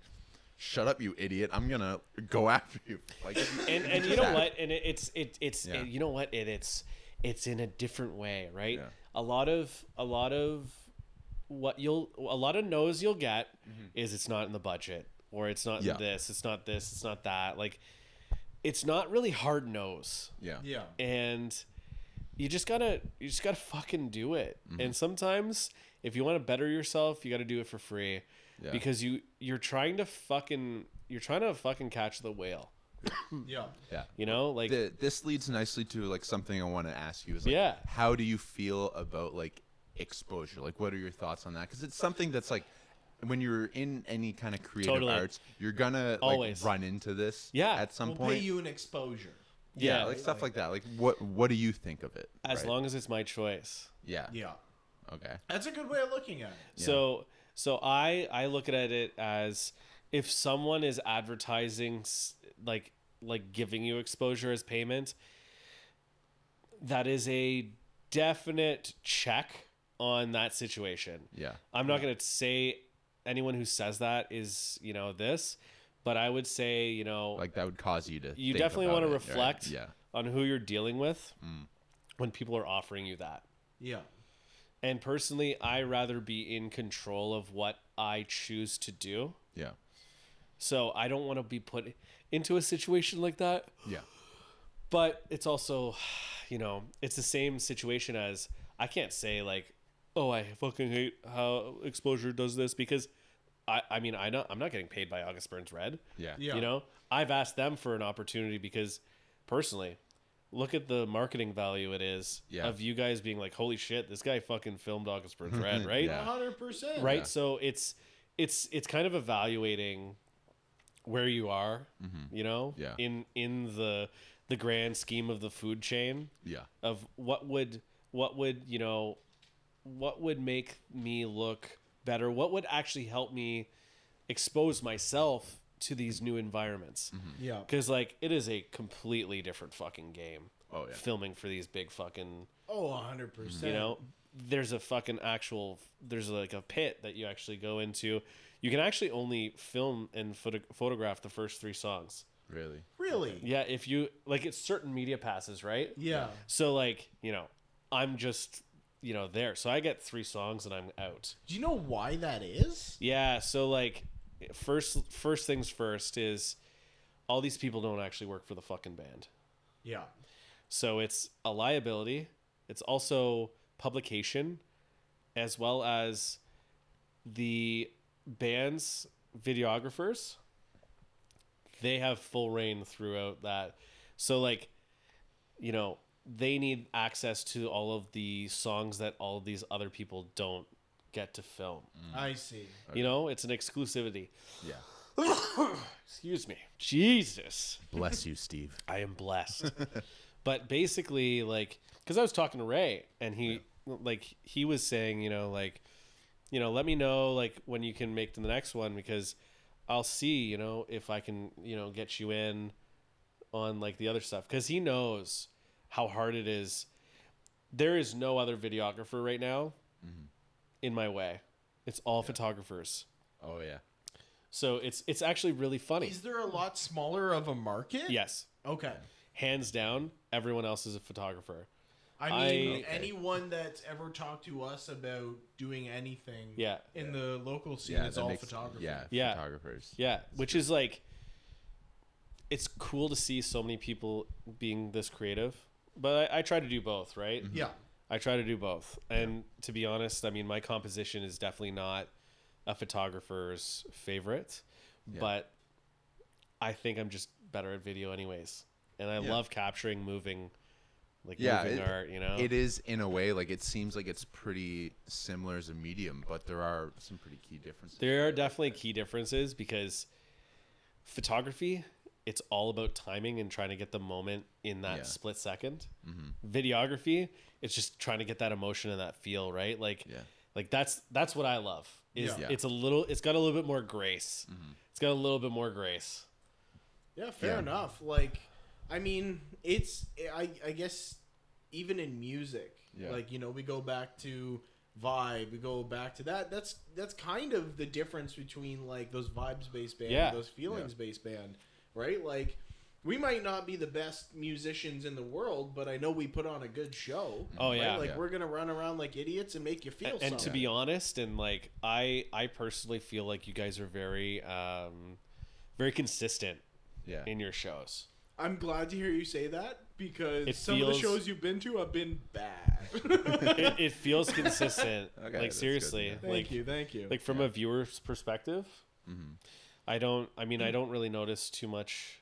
shut up, you idiot! I'm gonna go after you. Like, and you know what? And it's you know what? It's in a different way, right? Yeah. A lot of no's you'll get is it's not in the budget, or it's not in this, it's not this, it's not that. Like, it's not really hard no's. Yeah. Yeah. And you just gotta fucking do it. And sometimes if you want to better yourself, you got to do it for free. Yeah. Because you're trying to fucking catch the whale. Yeah. Like this leads nicely to like something I want to ask you is like, how do you feel about like exposure? Like, what are your thoughts on that? Because it's something that's like, when you're in any kind of creative arts, you're gonna like run into this at some point. Pay you an exposure. Yeah, like stuff like that. Like, what do you think of it? As long as it's my choice. Yeah. Yeah. Okay. That's a good way of looking at it. Yeah. So I look at it as, if someone is advertising like giving you exposure as payment, that is a definite check on that situation. Yeah. I'm not going to say anyone who says that is, this, but I would say, like that would cause you to think definitely want to reflect right? on who you're dealing with when people are offering you that. Yeah. And personally, I rather be in control of what I choose to do. Yeah. So I don't want to be put into a situation like that. Yeah. But it's also, it's the same situation as, I can't say like, oh, I fucking hate how exposure does this, because I'm not getting paid by August Burns Red. Yeah. I've asked them for an opportunity because personally, look at the marketing value it is of you guys being like, holy shit, this guy fucking filmed August Burns Red, right? Yeah. 100%. Right. Yeah. So it's kind of evaluating where you are, in the grand scheme of the food chain. Yeah. Of what would make me look better? What would actually help me expose myself to these new environments? Yeah. Because like, it is a completely different fucking game. filming for these big fucking 100%. You know, there's a fucking there's like a pit that you actually go into. You can actually only film and photograph the first 3 songs. Really? Yeah, if you like, it's certain media passes, right? Yeah. So like, you know, I'm just, you know, there. So I get 3 songs and I'm out. Do you know why that is? Yeah, so like first things first is all these people don't actually work for the fucking band. Yeah. So it's a liability. It's also publication, as well as the band's videographers. They have full reign throughout that. So like, you know, they need access to all of the songs that all of these other people don't get to film. I see. You know, it's an exclusivity. Yeah. Excuse me. Jesus. Bless you, Steve. I am blessed. But basically, like, because I was talking to Ray, and he was saying, you know, like, you know, let me know, like, when you can make the next one, because I'll see, you know, if I can, you know, get you in on, like, the other stuff. Because he knows how hard it is. There is no other videographer right now in my way. It's all photographers. Oh, yeah. So it's actually really funny. Is there a lot smaller of a market? Yes. Okay. Hands down, everyone else is a photographer. I mean, anyone that's ever talked to us about doing anything in the local scene is all photographers. Yeah, photographers. Yeah, which is like, it's cool to see so many people being this creative. But I try to do both, right? Mm-hmm. Yeah. I try to do both. And to be honest, I mean, my composition is definitely not a photographer's favorite. Yeah. But I think I'm just better at video anyways. And I love capturing moving art, you know? It is, in a way, like, it seems like it's pretty similar as a medium, but there are some pretty key differences. There are definitely key differences, because photography, it's all about timing and trying to get the moment in that split second. Videography, it's just trying to get that emotion and that feel, right? Like, like that's what I love. It's got a little bit more grace. It's got a little bit more grace. Yeah, fair enough. Like, I mean, I guess even in music, like, you know, we go back to vibe, we go back to that. That's kind of the difference between, like, those vibes-based band and those feelings-based band, right? Like, we might not be the best musicians in the world, but I know we put on a good show. Oh, yeah. Right? Like, we're going to run around like idiots and make you feel something. And to be honest, and, like, I personally feel like you guys are very, very consistent in your shows. I'm glad to hear you say that, because some of the shows you've been to have been bad. it feels consistent. Okay, like, seriously. Thank you. Like, from a viewer's perspective, I don't really notice too much,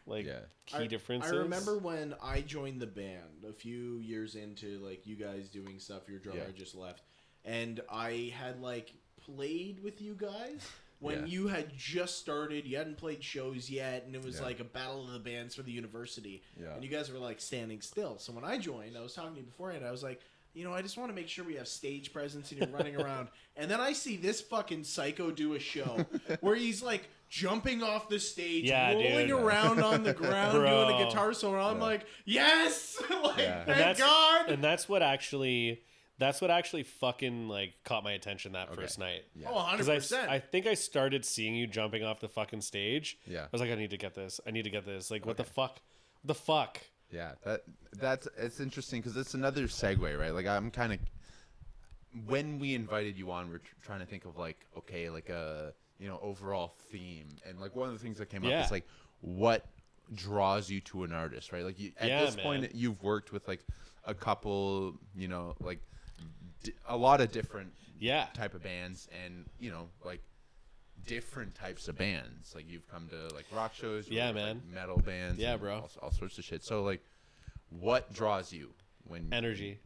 like, key differences. I remember when I joined the band a few years into, like, you guys doing stuff, your drummer just left, and I had, like, played with you guys when you had just started, you hadn't played shows yet, and it was like a battle of the bands for the university. Yeah. And you guys were, like, standing still. So when I joined, I was talking to you beforehand, I was like, you know, I just want to make sure we have stage presence and you're running around. And then I see this fucking psycho do a show where he's, like, jumping off the stage, rolling around on the ground, doing a guitar solo. I'm like, yes! Like, thank God! And that's what actually fucking, like, caught my attention that first night. Yeah. Oh, 100%. I think I started seeing you jumping off the fucking stage. Yeah. I was like, I need to get this. Like, what the fuck? What the fuck? Yeah, it's interesting, because it's another segue, right? Like, I'm kind of, when we invited you on, we're trying to think of, like, okay, like a, you know, overall theme. And, like, one of the things that came up is, like, what draws you to an artist, right? Like, at this point, you've worked with, like, a couple, you know, like, a lot of different type of bands, and, you know, like, different types of bands. Like, you've come to, like, rock shows, man, like, metal bands, bro, all sorts of shit. So, like, what draws you when energy?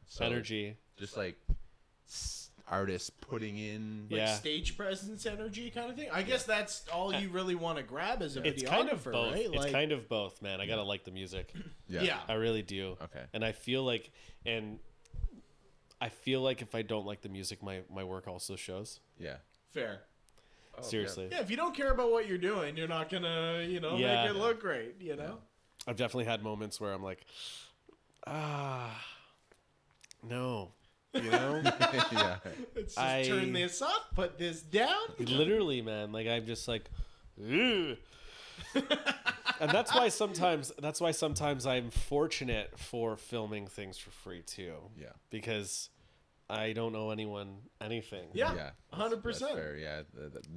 So, energy. Just, like, artists putting in, like, stage presence, energy kind of thing. I guess that's all you really want to grab as a videographer. It's kind of both. Right? It's kind of both, man. I gotta like the music. Yeah, I really do. Okay. And I feel like if I don't like the music, my work also shows. Yeah. Fair. Seriously. Yeah, if you don't care about what you're doing, you're not gonna, you know, make it look great, you know? I've definitely had moments where I'm like, no, you know? Yeah. Let's just turn this up, put this down. Literally, man. Like, I'm just like, ugh. And that's why sometimes I'm fortunate for filming things for free too. Yeah. Because I don't owe anyone anything. Yeah. 100%. That's fair. Yeah.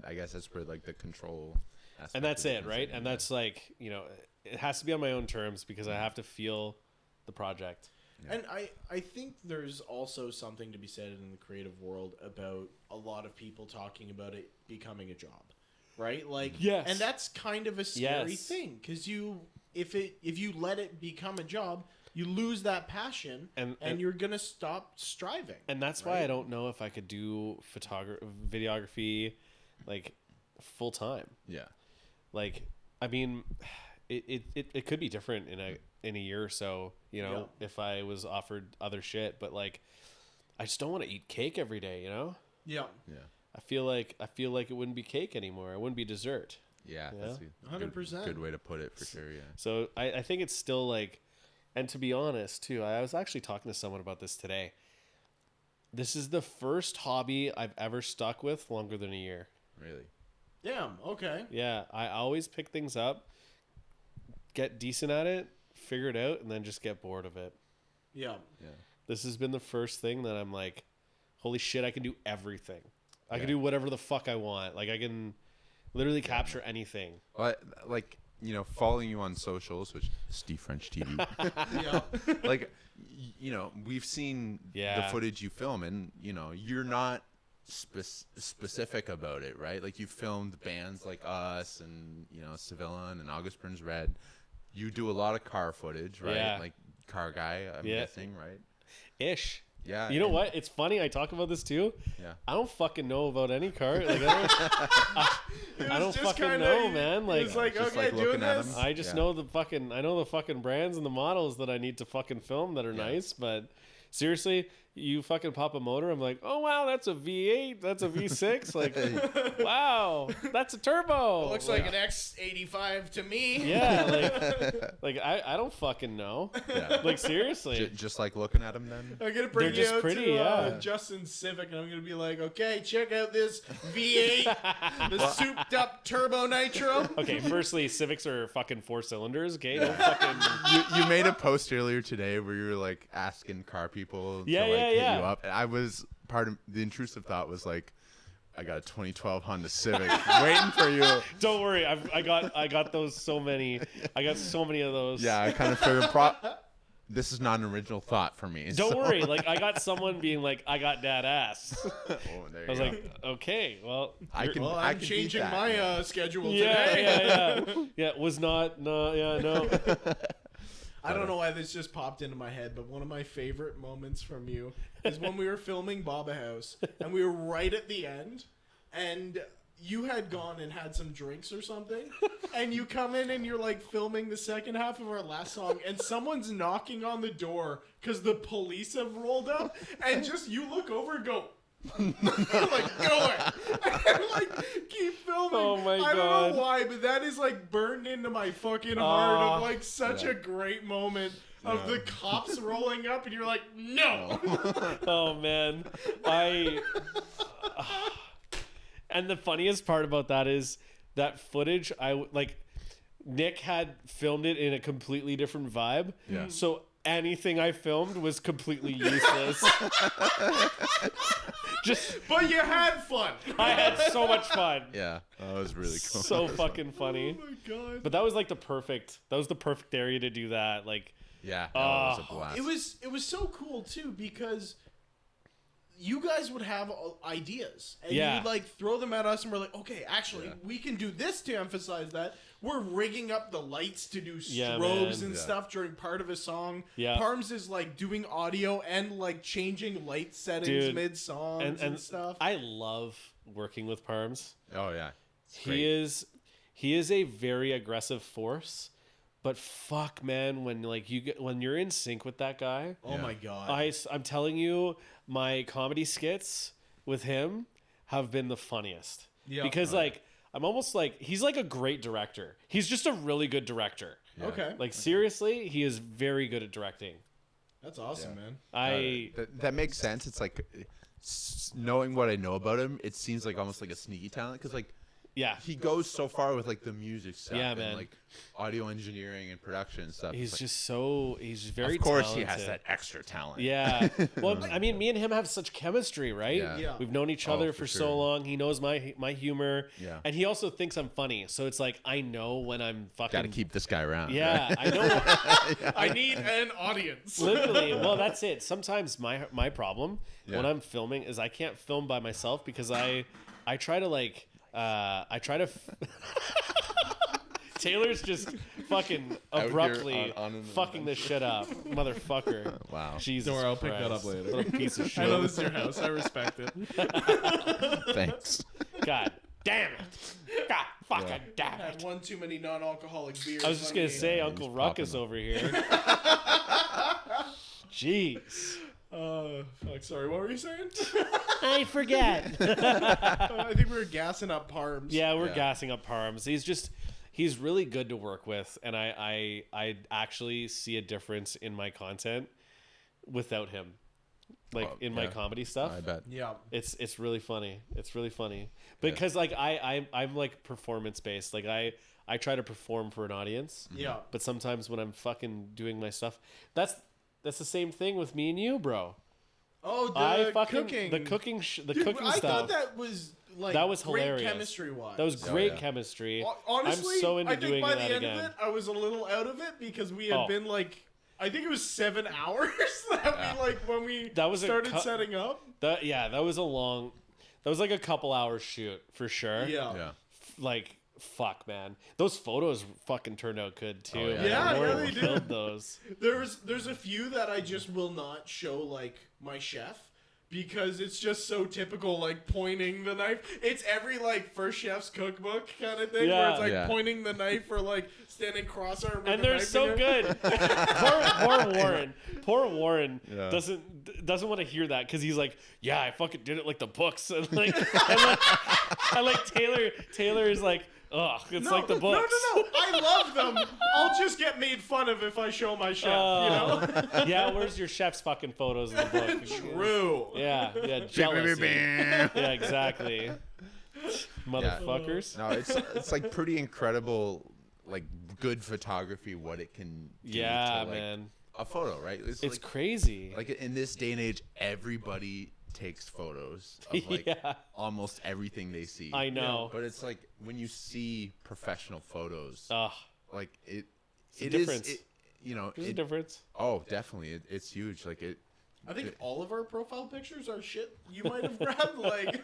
I guess that's where like the control aspect. And that's it, right? And that's like, you know, it has to be on my own terms because I have to feel the project. Yeah. And I think there's also something to be said in the creative world about a lot of people talking about it becoming a job, right? Like, yes. And that's kind of a scary thing because if you let it become a job, you lose that passion and you're gonna stop striving. And that's why I don't know if I could do videography like full time. Yeah. Like, I mean, it could be different in a year or so, you know, if I was offered other shit, but like I just don't want to eat cake every day, you know? Yeah. Yeah. I feel like it wouldn't be cake anymore. It wouldn't be dessert. Yeah, that's 100%. Good way to put it for sure, yeah. So I think it's still like, and to be honest too, I was actually talking to someone about this today. This is the first hobby I've ever stuck with longer than a year. Really? Damn, okay. Yeah, I always pick things up, get decent at it, figure it out, and then just get bored of it. Yeah. Yeah. This has been the first thing that I'm like, holy shit, I can do everything. I can do whatever the fuck I want. Like, I can literally capture anything. Well, like, you know, following you on socials, which SteveFrenchTV. Yeah. Like, you know, we've seen the footage you film, and, you know, you're not specific about it, right? Like, you filmed bands like us and, you know, Civilian and August Burns Red. You do a lot of car footage, right? Yeah. Like, car guy, I'm guessing, right? Ish. Yeah. You know what? It's funny. I talk about this too. Yeah. I don't fucking know about any car. Like, I don't fucking know, man. Like, it's like, okay, like doing this. I just know the fucking brands and the models that I need to fucking film that are nice. But seriously, you fucking pop a motor, I'm like, oh wow, that's a V8, that's a V6. Like, wow, that's a turbo. It looks like an X85 to me. Yeah, like I don't fucking know. Yeah. Like, seriously. Just like looking at them then? I'm going to bring They're you just out pretty, to Justin's Civic, and I'm going to be like, okay, check out this V8, the souped up turbo nitro. Okay, firstly, Civics are fucking 4 cylinders, okay? Don't fucking... You made a post earlier today where you were like asking car people to hit you up. And I was part of the intrusive thought was like, I got a 2012 Honda Civic waiting for you. Don't worry, I got those so many. I got so many of those. Yeah, I kind of figured this is not an original thought for me. Don't worry, like I got someone being like, I got dad ass. Oh, there you I was go. like, okay, well, I'm changing my schedule yeah, today. Yeah, was not, no. I don't know why this just popped into my head, but one of my favorite moments from you is when we were filming Baba House, and we were right at the end, and you had gone and had some drinks or something, and you come in and you're like filming the second half of our last song, and someone's knocking on the door because the police have rolled up, and just you look over and go, like, go it. And like, keep filming. Oh my God. I don't know why, but that is like burned into my fucking heart of like such a great moment of the cops rolling up and you're like, no. Oh man. And the funniest part about that is that footage, Nick had filmed it in a completely different vibe. Yeah. So anything I filmed was completely useless. But you had fun. I had so much fun. Yeah, that was really cool. So fucking funny. Oh my God. But that was like the perfect area to do that. Like, yeah, that was a blast. It was so cool too because you guys would have ideas and you would like throw them at us and we're like, okay, actually we can do this to emphasize that. We're rigging up the lights to do strobes and stuff during part of a song. Yeah. Parms is like doing audio and like changing light settings mid songs and stuff. I love working with Parms. Oh yeah. He is a very aggressive force. But fuck, man, when you're in sync with that guy. Oh my God. I'm telling you, my comedy skits with him have been the funniest. Yeah. Because I'm almost like he's like a great director. He's just a really good director. Yeah. Okay. Like seriously, he is very good at directing. That's awesome, man. That makes sense. It's like knowing what I know about him, it seems like almost like a sneaky talent because like he goes so far with like the music stuff and like audio engineering and production and stuff. He's like, just so he's very of course talented. He has that extra talent. Yeah. Well, I mean, me and him have such chemistry, right? Yeah. We've known each other for so long. He knows my humor. Yeah. And he also thinks I'm funny. So it's like I know when I'm fucking gotta keep this guy around. Yeah, right? I know. I need an audience. Literally. Well, that's it. Sometimes my problem when I'm filming is I can't film by myself because I try to like Taylor's just fucking abruptly fucking this shit up, motherfucker. Wow. Jesus Don't worry, I'll Christ. pick that up later. Little piece of shit. I know this is your house. I respect it. Thanks. God damn it. God fucking damn I had it. one too many non-alcoholic beers. I was just gonna say Uncle Ruckus over here. Jeez. Fuck, sorry, what were you saying? I forget. I think we were gassing up Parms. Yeah, we're gassing up Parms. He's really good to work with, and I actually see a difference in my content without him. Like in my comedy stuff. I bet. Yeah. It's really funny. It's really funny. Because like I'm like performance based. Like I try to perform for an audience. Yeah. But sometimes when I'm fucking doing my stuff, that's the same thing with me and you, bro. Oh, cooking. The cooking I stuff. thought that was like that was great hilarious. Chemistry wise. That was great chemistry. Honestly, I'm so into I think doing by that the end again. of it, I was a little out of it because we had been like, I think it was 7 hours that we like when we started setting up. That was a long. That was like a couple hours shoot for sure. Yeah. Like fuck, man. Those photos fucking turned out good too. Oh, yeah, they did. Those. There's a few that I just will not show like my chef because it's just so typical, like pointing the knife. It's every like First Chef's cookbook kind of thing where it's like pointing the knife or like standing cross-armed with and the they're knife so good. Poor Warren Yeah. doesn't want to hear that because he's like, yeah, I fucking did it like the books, and like Taylor is like, ugh, it's like the books. No. I love them. I'll just get made fun of if I show my chef, you know? Yeah, where's your chef's fucking photos in the book? True. Yeah, jealousy. Yeah, exactly. Motherfuckers. No, it's like pretty incredible, like good photography, what it can do to, like, man. a photo, right? It's like, crazy. Like in this day and age, everybody takes photos of like almost everything they see. I know. But it's like when you see professional photos, like it difference. is, you know, There's a difference. Oh, definitely. It's huge. Like I think all of our profile pictures are shit you might have grabbed, like.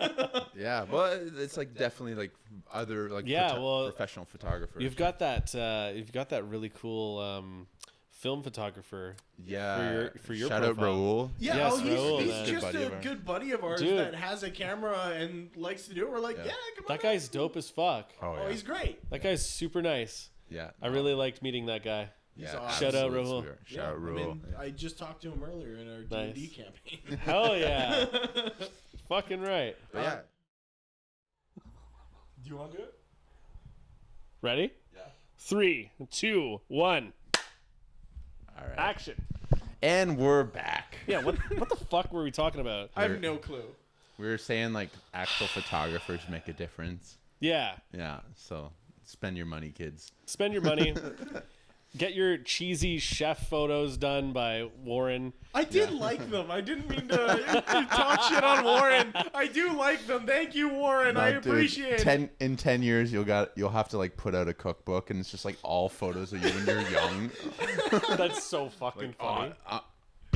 Yeah, but it's like definitely like other like professional photographers. You've got that really cool film photographer. Yeah, for your shout out profile. Raul. Yeah, yes, he's man. just a good buddy of ours that has a camera and likes to do it. We're like, come on. That guy's dope as fuck. Oh, he's great. That guy's super nice. Yeah, I really liked meeting that guy. Yeah, awesome. Shout out Raul. Shout out Raul. I mean, I just talked to him earlier in our D&D campaign. Hell yeah. Fucking right. But yeah. Do you want to do it? Ready? Yeah. 3, 2, 1. All right. Action. And we're back. Yeah, what the fuck were we talking about? I have no clue. We were saying like actual photographers make a difference. Yeah. Yeah. So spend your money, kids. Spend your money. Get your cheesy chef photos done by Warren. I did like them. I didn't mean to talk shit on Warren. I do like them. Thank you, Warren. I appreciate it. In 10 years, you'll have to like put out a cookbook, and it's just like all photos of you when you're young. That's so fucking funny.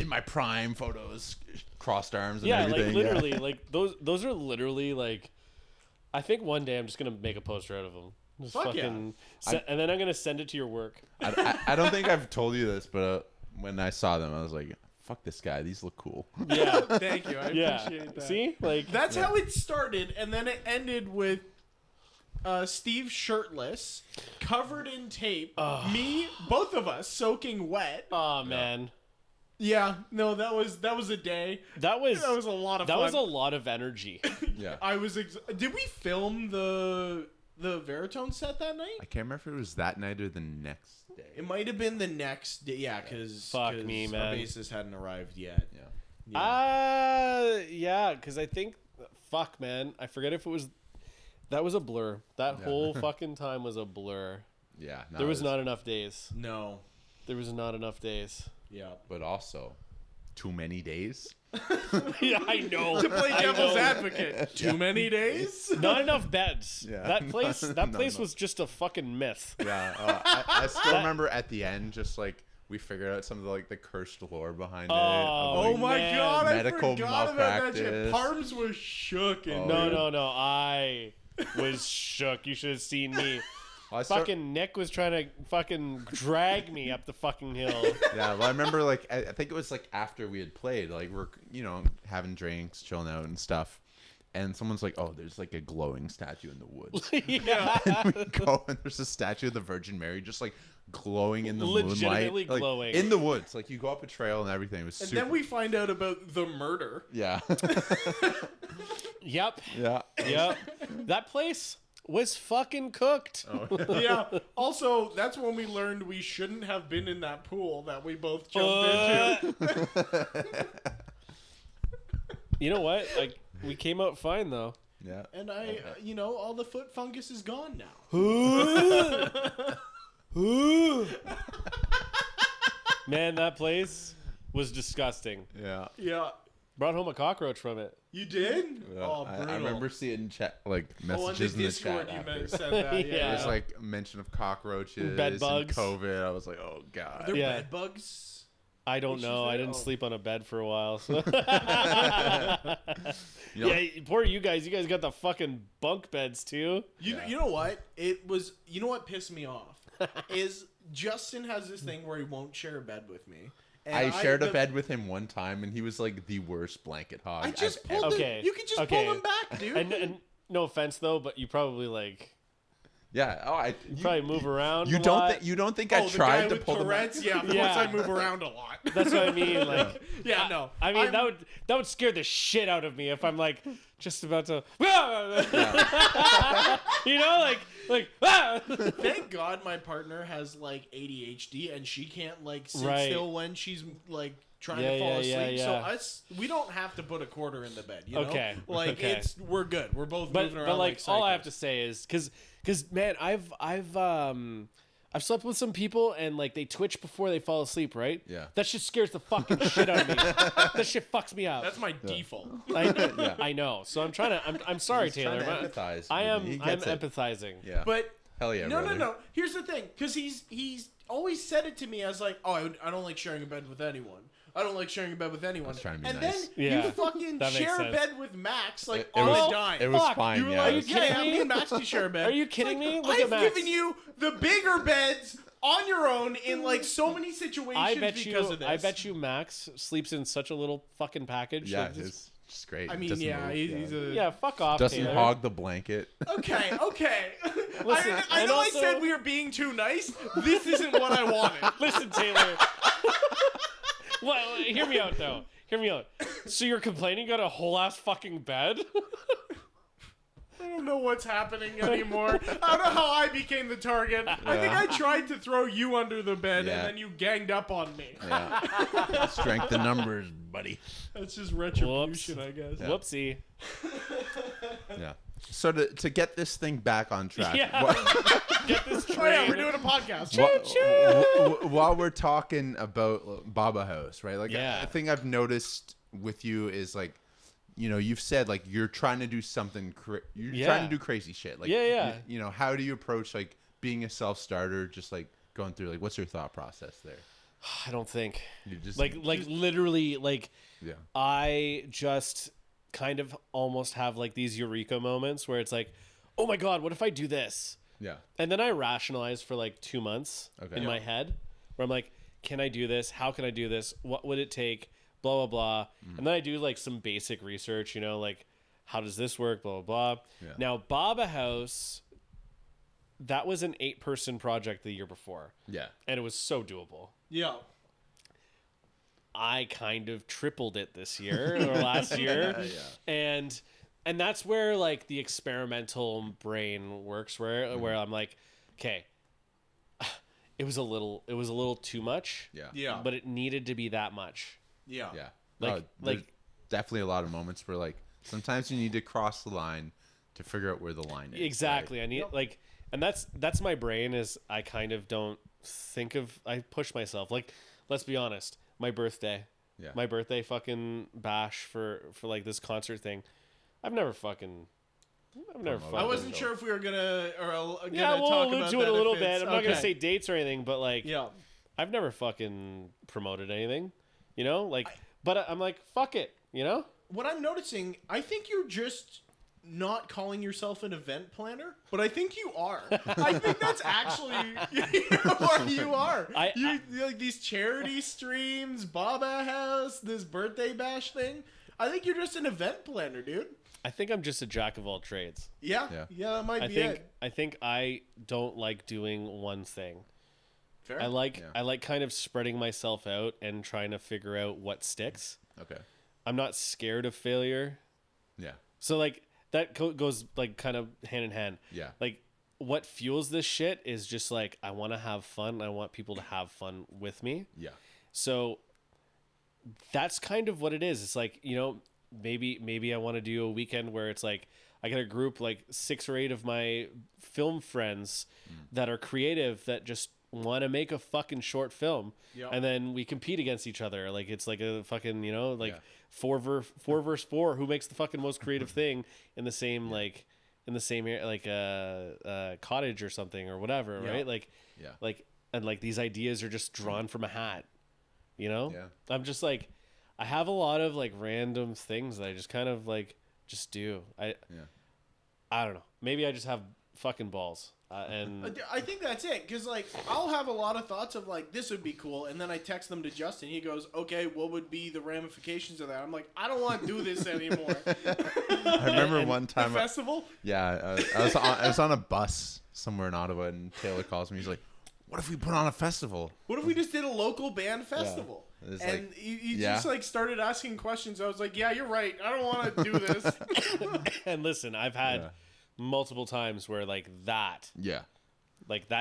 In my prime photos, crossed arms and everything. Like literally, like those are literally like. I think one day I'm just gonna make a poster out of them. Just fucking, and then I'm gonna send it to your work. I don't think I've told you this, but when I saw them, I was like, "Fuck this guy! These look cool." Yeah, thank you. I appreciate that. See, like that's how it started, and then it ended with Steve shirtless, covered in tape. Me, both of us soaking wet. Oh man. Yeah, no, that was a day. That was a lot of fun. That was a lot of energy. Yeah. Did we film the the Veritone set that night? I can't remember if it was that night or the next day. It might have been the next day. Yeah, because fuck me, man. Our bassist hadn't arrived yet. Yeah, because I think, fuck, man, I forget if it was. That was a blur. That whole fucking time was a blur. Yeah, there was not enough days. No, there was not enough days. Yeah, but also too many days. Yeah, I know. To play devil's advocate, too many days. Not enough beds. Yeah. That place was just a fucking myth. Yeah, I still remember at the end, just like we figured out some of the cursed lore behind it. Oh my god, medical I forgot about that shit. malpractice. Palms were shook. No, I was shook. You should have seen me. Fucking Nick was trying to fucking drag me up the fucking hill. Yeah, well, I remember I think it was after we had played, we're having drinks, chilling out and stuff, and someone's like, "Oh, there's a glowing statue in the woods." Yeah, and we go and there's a statue of the Virgin Mary just glowing in the legitimately moonlight, glowing in the woods. You go up a trail and everything. It was and super... then we find out about the murder. Yeah. Yep. Yeah. Yep. That place was fucking cooked. Oh. Yeah. Also, that's when we learned we shouldn't have been in that pool that we both jumped into. You know what? We came out fine though. Yeah. And all the foot fungus is gone now. Man, that place was disgusting. Yeah. Yeah. Brought home a cockroach from it. You did? Yeah. Oh, I brutal. remember seeing messages in the Discord chat. you said that. Yeah. It was mention of cockroaches, bed bugs, and COVID. I was like, oh god. Are there bed bugs? I don't know. I didn't sleep on a bed for a while. So. Yeah, poor you guys. You guys got the fucking bunk beds too. You know what? You know what pissed me off is Justin has this thing where he won't share a bed with me. And I shared a bed with him one time, and he was the worst blanket hog. I just pulled him. You could just pull him back, dude. And no offense though, but you probably Yeah. Oh, you probably move around. You don't think I tried to pull Tourette's? them Yeah, of course I move around a lot. That's what I mean. No. I mean that would scare the shit out of me if I'm just about to. Thank God my partner has ADHD and she can't sit still when she's trying to fall asleep. Yeah. So we don't have to put a quarter in the bed. You know? Okay. We're good. We're both moving around. But all I have to say is because man, I've slept with some people and they twitch before they fall asleep, right? Yeah. That shit scares the fucking shit out of me. That shit fucks me up. That's my default. I know. So I'm trying to. I'm sorry, Taylor. To empathize. I'm empathizing. Yeah. But hell yeah. No. Here's the thing, because he's always said it to me as I don't like sharing a bed with anyone. I don't like sharing a bed with anyone. I was trying to be and nice. Then you fucking share a bed with Max on the dime. It was fine. You were Are you kidding me? Me and Max can share a bed. Are you kidding me? Look I've at Max. given you the bigger beds on your own in so many situations because of this. I bet you Max sleeps in such a little fucking package. Yeah, it's just great. I mean, he's a... fuck off, doesn't Taylor. hog the blanket. Okay. Listen, I know also... I said we were being too nice. This isn't what I wanted. Listen, Taylor. Well, hear me out, though. Hear me out. So you're complaining you got a whole ass fucking bed? I don't know what's happening anymore. I don't know how I became the target. Yeah. I think I tried to throw you under the bed, and then you ganged up on me. Yeah. Strength in numbers, buddy. That's just retribution, I guess. Yeah. Whoopsie. Yeah. So to get this thing back on track. Yeah. Get this train. Oh, yeah, we're doing a podcast. While we're talking about Baba House, right? a thing I've noticed with you is you've said you're trying to do something trying to do crazy shit. How do you approach being a self-starter, just going through what's your thought process there? I don't think. You just literally I just kind of almost have these eureka moments where it's oh my god, what if I do this? Yeah. And then I rationalize for 2 months in my head where I'm can I do this? How can I do this? What would it take? Blah, blah, blah. And then I do some basic research, how does this work? Blah, blah, blah. Yeah. Now, Baba House, that was an 8-person project the year before. Yeah. And it was so doable. Yeah. I kind of tripled it this year or last year. Yeah. And And that's where like the experimental brain works, where I'm like, okay, it was a little too much. Yeah. But it needed to be that much. Yeah. Like definitely a lot of moments where like sometimes you need to cross the line to figure out where the line is. Exactly. Right? I need like, and that's my brain is I kind of don't think of, I push myself. Like, let's be honest, my birthday fucking bash for like this concert thing. I've never fucking. I wasn't sure if we were gonna we'll talk allude about to that it a little if bit. it's- I'm not gonna say dates or anything, but like, Yeah. I've never fucking promoted anything, you know, like. But I'm like, fuck it, you know. What I'm noticing, I think you're just not calling yourself an event planner, but I think you are. I think that's actually what you are. You like these charity streams, Baba House, this birthday bash thing. I think you're just an event planner, dude. I think I'm just a jack of all trades. Yeah, that might be it. I think I don't like doing one thing. Fair. I like kind of spreading myself out and trying to figure out what sticks. Okay. I'm not scared of failure. Yeah. So like that goes like kind of hand in hand. Yeah. Like what fuels this shit is just like I want to have fun. I want people to have fun with me. Yeah. So that's kind of what it is. It's like, you know, maybe I want to do a weekend where it's like I got a group like 6 or 8 of my film friends that are creative that just want to make a fucking short film. Yep. And then we compete against each other. Like it's like a fucking, you know, like 4 versus 4 who makes the fucking most creative thing in the same like in the same like cottage or something or whatever, right? Like and like these ideas are just drawn from a hat. You know? Yeah. I'm just like I have a lot of like random things that I just kind of like just do. I don't know. Maybe I just have fucking balls. And I think that's it, because like I'll have a lot of thoughts of like this would be cool, and then I text them to Justin. He goes, "Okay, what would be the ramifications of that?" I'm like, "I don't want to do this anymore." I remember one time. The festival? Yeah, I was on a bus somewhere in Ottawa, and Taylor calls me. He's like, "What if we put on a festival? What if we just did a local band festival?" It's And like, you just like started asking questions. I was like, "Yeah, you're right. I don't want to do this." and listen, I've had multiple times where like that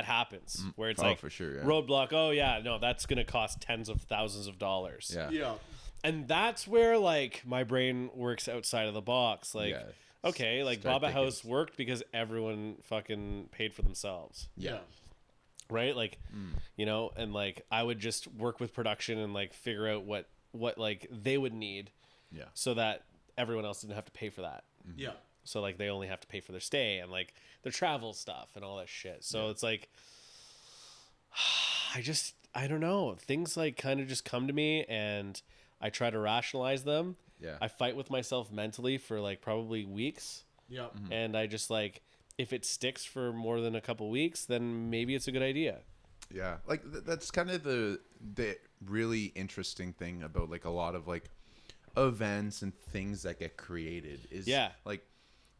happens where it's like for sure, roadblock. Oh yeah, no, that's gonna cost tens of thousands of dollars. Yeah. And that's where like my brain works outside of the box. Like, okay, like Baba House worked because everyone fucking paid for themselves. Yeah. Right? Like, you know, and like I would just work with production and like figure out what like they would need. Yeah. So that everyone else didn't have to pay for that. Yeah. So like they only have to pay for their stay and like their travel stuff and all that shit. So it's like I don't know. Things like kind of just come to me and I try to rationalize them. Yeah. I fight with myself mentally for like probably weeks. Yeah. And I just like if it sticks for more than a couple weeks, then maybe it's a good idea. Yeah. Like that's kind of the really interesting thing about like a lot of like events and things that get created is like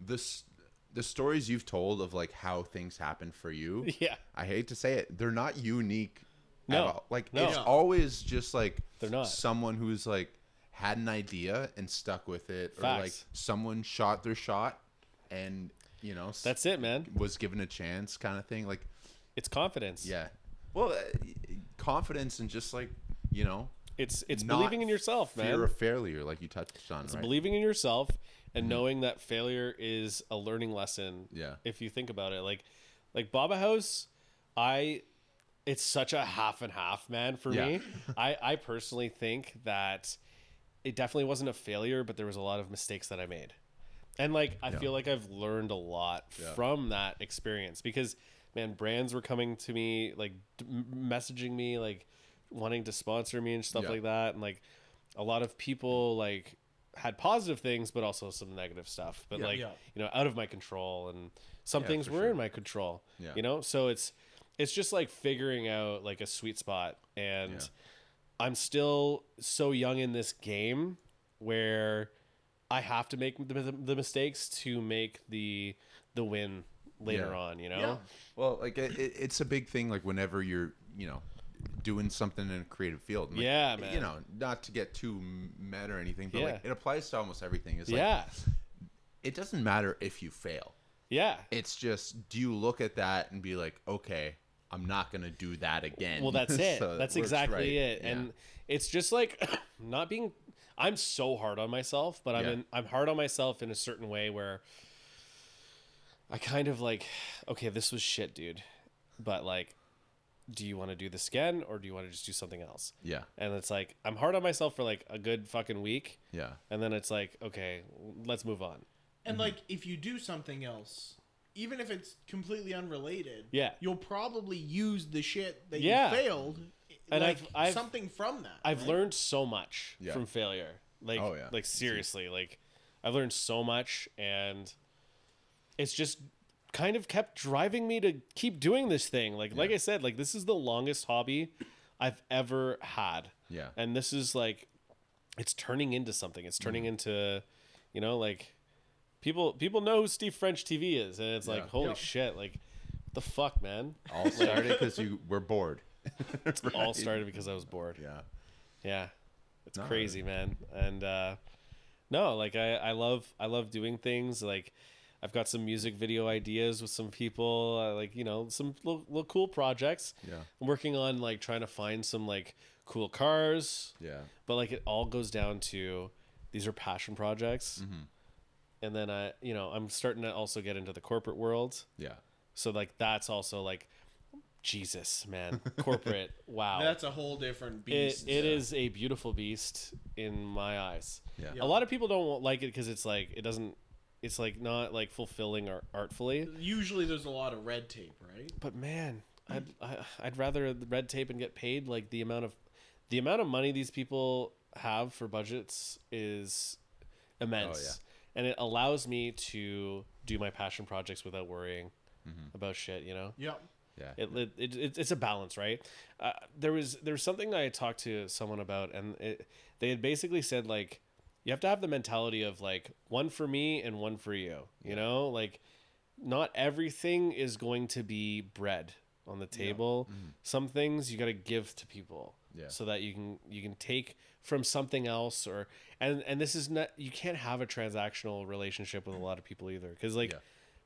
the stories you've told of like how things happen for you. Yeah. I hate to say it, they're not unique at No. all. Like No. it's always just like They're not. someone who's like had an idea and stuck with it. Facts. Or like someone shot their shot and you know That's it, man. was given a chance kind of thing. Like It's confidence. yeah. Well, confidence and just like, you know, It's not believing in yourself, man. fear of failure, like you touched on, It's right? believing in yourself and knowing that failure is a learning lesson. Yeah. If you think about it, like Baba House, it's such a half and half, man, for me. I personally think that it definitely wasn't a failure, but there was a lot of mistakes that I made. And like, I feel like I've learned a lot from that experience because, man, brands were coming to me, like messaging me, like wanting to sponsor me and stuff like that. And like a lot of people like had positive things, but also some negative stuff, but you know, out of my control, and some things were in my control, you know? So it's just like figuring out like a sweet spot. And I'm still so young in this game where I have to make the mistakes to make the win later on, you know? Yeah. Well, like it's a big thing. Like whenever you're, you know, doing something in a creative field. Like, yeah, man. You know, not to get too meta or anything, but like it applies to almost everything. It's like, it doesn't matter if you fail. Yeah. It's just, do you look at that and be like, okay, I'm not going to do that again. Well, that's it. So that's it exactly right. it. Yeah. And it's just like not being, I'm so hard on myself, but I'm hard on myself in a certain way where I kind of like, okay, this was shit, dude. But like, do you want to do this again or do you want to just do something else? Yeah. And it's like, I'm hard on myself for like a good fucking week. Yeah. And then it's like, okay, let's move on. And like, if you do something else, even if it's completely unrelated, yeah, you'll probably use the shit that you failed, and like I've something from that. I've learned so much from failure. Like, like seriously, like I've learned so much, and it's just kind of kept driving me to keep doing this thing. Like I said, like this is the longest hobby I've ever had. Yeah. And this is like, it's turning into something. It's turning into, you know, like people know who SteveFrenchTV is, and it's like, holy shit, like what the fuck, man. All started because you were bored. It's all started because I was bored. Yeah. Yeah. It's crazy, man. And no, like I love doing things. Like I've got some music video ideas with some people, like, you know, some little cool projects. Yeah. I'm working on like trying to find some like cool cars. Yeah. But like it all goes down to these are passion projects. Mm-hmm. And then I'm starting to also get into the corporate world. Yeah. So like that's also like, Jesus, man, corporate. Wow. That's a whole different beast. It is a beautiful beast in my eyes. Yeah. A lot of people don't like it because it's like, it doesn't, it's like not like fulfilling or artfully. Usually there's a lot of red tape, right? But man, I'd rather the red tape and get paid. Like the amount of money these people have for budgets is immense. Oh, yeah. And it allows me to do my passion projects without worrying about shit, you know? Yep. Yeah. It's a balance, right? There was something I talked to someone about, and they had basically said, like, you have to have the mentality of, like, one for me and one for you, you know? Like, not everything is going to be bread on the table. Yeah. Mm-hmm. Some things you got to give to people so that you can take from something else, or and this is not, you can't have a transactional relationship with a lot of people either, because like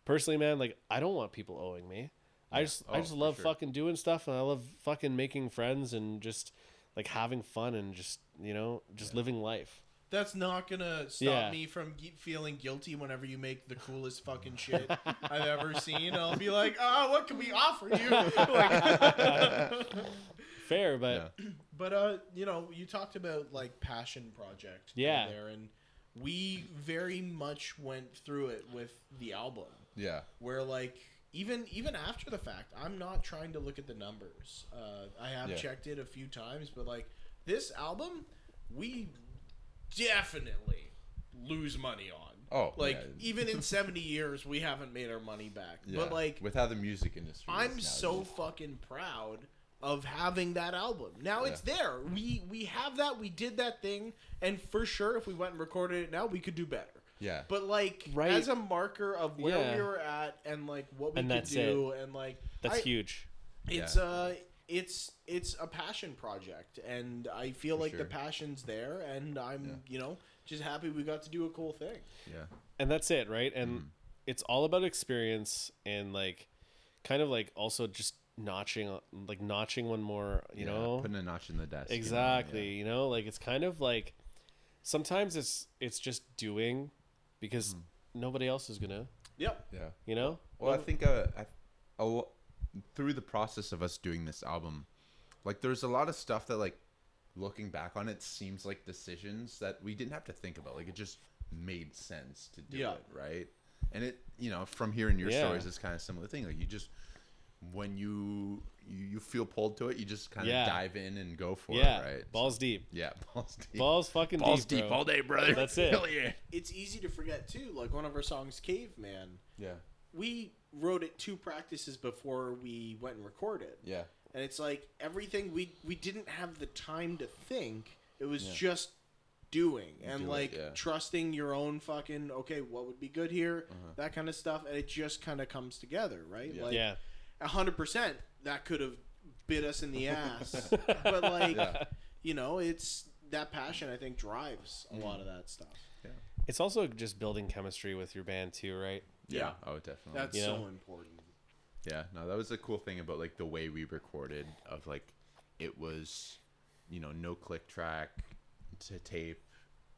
personally, man, like I don't want people owing me. I just love fucking doing stuff, and I love fucking making friends and just like having fun and just, you know, just living life. That's not gonna stop me from feeling guilty whenever you make the coolest fucking shit I've ever seen. I'll be like, oh, what can we offer you? Like, fair, but but you know, you talked about like passion project there, and we very much went through it with the album. Yeah, where like even after the fact, I'm not trying to look at the numbers. I have checked it a few times, but like this album, we definitely lose money on. Oh, like even in 70 years, we haven't made our money back. Yeah. But like with how the music industry, I'm so fucking proud of having that album. Now it's there. We have that. We did that thing, and for sure, if we went and recorded it now, we could do better. Yeah. But like as a marker of where we were at and like what we could do, and like that's huge. It's it's a passion project, and I feel like the passion's there, and I'm you know, just happy we got to do a cool thing. Yeah. And that's it, right? And it's all about experience, and like kind of like also just notching one more, you know, putting a notch in the desk. Exactly. You know, like it's kind of like sometimes it's just doing because nobody else is gonna. Yep. Yeah. You know? Well, I think through the process of us doing this album, like there's a lot of stuff that, like, looking back on it, seems like decisions that we didn't have to think about. Like it just made sense to do it, right? And it, you know, from hearing your stories, it's kind of a similar thing. Like you just, when you feel pulled to it, you just kind of dive in and go for it, right? Balls deep. Yeah, balls deep. Balls fucking balls deep, deep all day, brother. That's it. Hell yeah. It's easy to forget too. Like one of our songs, Caveman. Yeah. We wrote it 2 practices before we went and recorded. Yeah. And it's like everything we didn't have the time to think. It was just doing and trusting your own fucking, okay, what would be good here, that kind of stuff, and it just kind of comes together, right? Yeah. Like 100% that could have bit us in the ass, but like you know, it's that passion I think drives a lot of that stuff. Yeah. it's also just building chemistry with your band too, right? Yeah. Oh, definitely. That's so important. Yeah. No, that was a cool thing about like the way we recorded. Of like, it was, no click track to tape.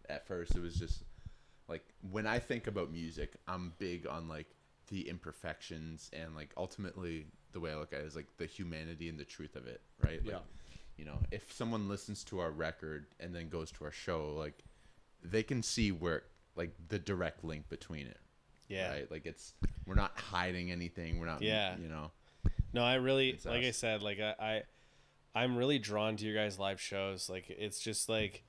At first, it was just like when I think about music, I'm big on like the imperfections and like ultimately the way I look at it is like the humanity and the truth of it, right? Like, if someone listens to our record and then goes to our show, like they can see where like the direct link between it. Yeah. Right? Like we're not hiding anything. We're not, No, I really, like I said, like I'm really drawn to your guys' live shows. Like it's just like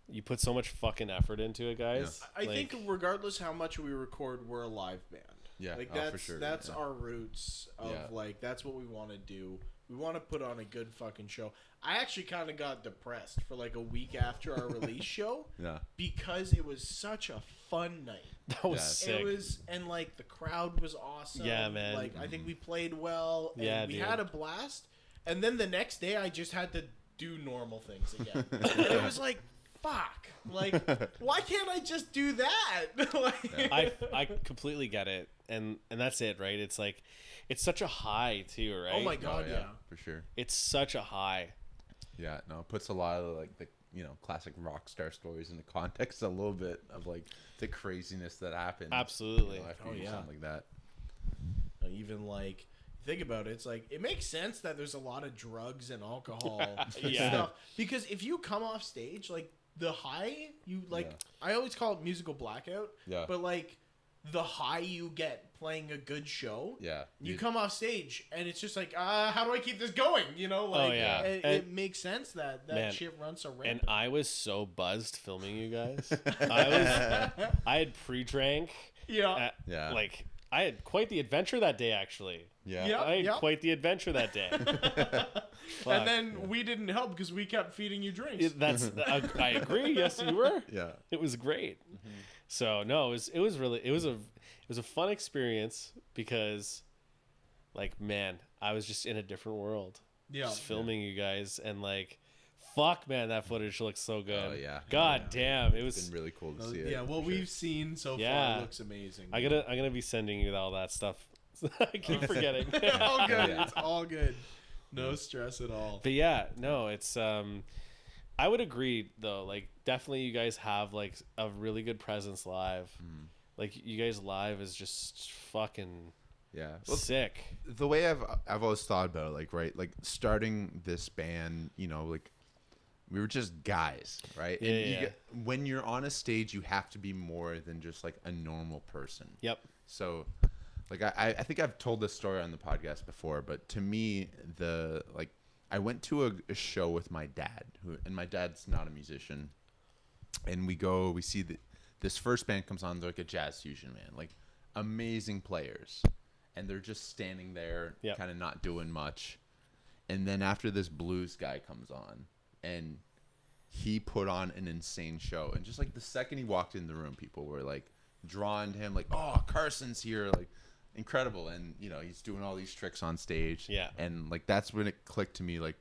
you put so much fucking effort into it, guys. I think regardless how much we record, we're a live band. Yeah, like that's for sure. That's our roots of like that's what we want to do. We want to put on a good fucking show. I actually kind of got depressed for like a week after our release show. Because it was such a fun night. That was sick. It was, and like the crowd was awesome. Yeah, man. Like I think we played well. And we had a blast. And then the next day, I just had to do normal things again. And it was like, fuck. Like, why can't I just do that? I completely get it, and that's it, right? It's like, it's such a high too, right? Oh my god, yeah, for sure. It's such a high. Yeah, no, it puts a lot of like the classic rock star stories into context a little bit of like the craziness that happens. Absolutely. After something like that. Even like. Think about it. It's like it makes sense that there's a lot of drugs and alcohol stuff because if you come off stage like the high you like I always call it musical blackout. Yeah. But like the high you get playing a good show. Yeah. You come off stage and it's just like how do I keep this going? Like it makes sense that shit runs so rampant. And I was so buzzed filming you guys. I had pre-drank. Yeah. Like I had quite the adventure that day, actually. Yeah. I had quite the adventure that day. And then we didn't help because we kept feeding you drinks. I agree. Yes, you were. Yeah. It was great. Mm-hmm. So no, it was a fun experience because, like, man, I was just in a different world. Yeah. Just filming you guys and like. Fuck, man, that footage looks so good. Oh, yeah. God damn. It's been really cool to see it. Yeah, what we've seen so far looks amazing. I'm gonna be sending you all that stuff. I keep forgetting. All good. It's all good. No stress at all. But yeah, no, it's I would agree though. Like definitely you guys have like a really good presence live. Like you guys live is just fucking sick. The way I've always thought about it, like, right, like starting this band, like we were just guys, right? And when you're on a stage, you have to be more than just like a normal person. Yep. So, like, I think I've told this story on the podcast before, but to me, I went to a show with my dad, and my dad's not a musician, and we see that this first band comes on, they're like a jazz fusion band, like amazing players, and they're just standing there, kind of not doing much, and then after this blues guy comes on. And he put on an insane show. And just like the second he walked in the room, people were like drawn to him, like, oh, Carson's here, like incredible. And he's doing all these tricks on stage. Yeah. And like that's when it clicked to me, like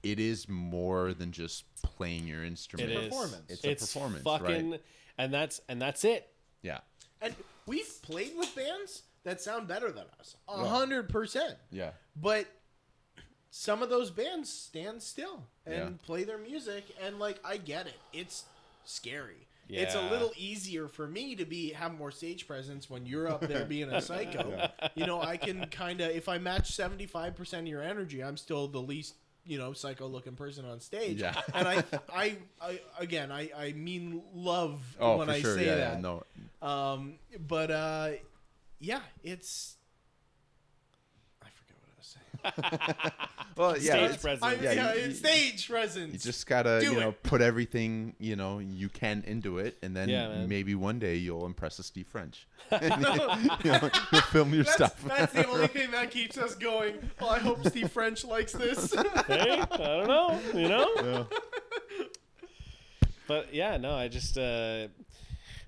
it is more than just playing your instrument. It's a performance. It's a performance. Fucking, right? and that's it. Yeah. And we've played with bands that sound better than us. 100%. Yeah. But some of those bands stand still and play their music, and like I get it. It's scary. Yeah. It's a little easier for me to have more stage presence when you're up there being a psycho. I can kind of, if I match 75% of your energy, I'm still the least psycho looking person on stage. Yeah. And I mean love when I say that. Yeah, no. It's. Well, stage presence. It's stage presence. You just gotta, put everything you can into it, and then maybe one day you'll impress a Steve French. And, you'll film your stuff. That's the only thing that keeps us going. Well, I hope Steve French likes this. Hey, I don't know. Yeah. But yeah, no, I just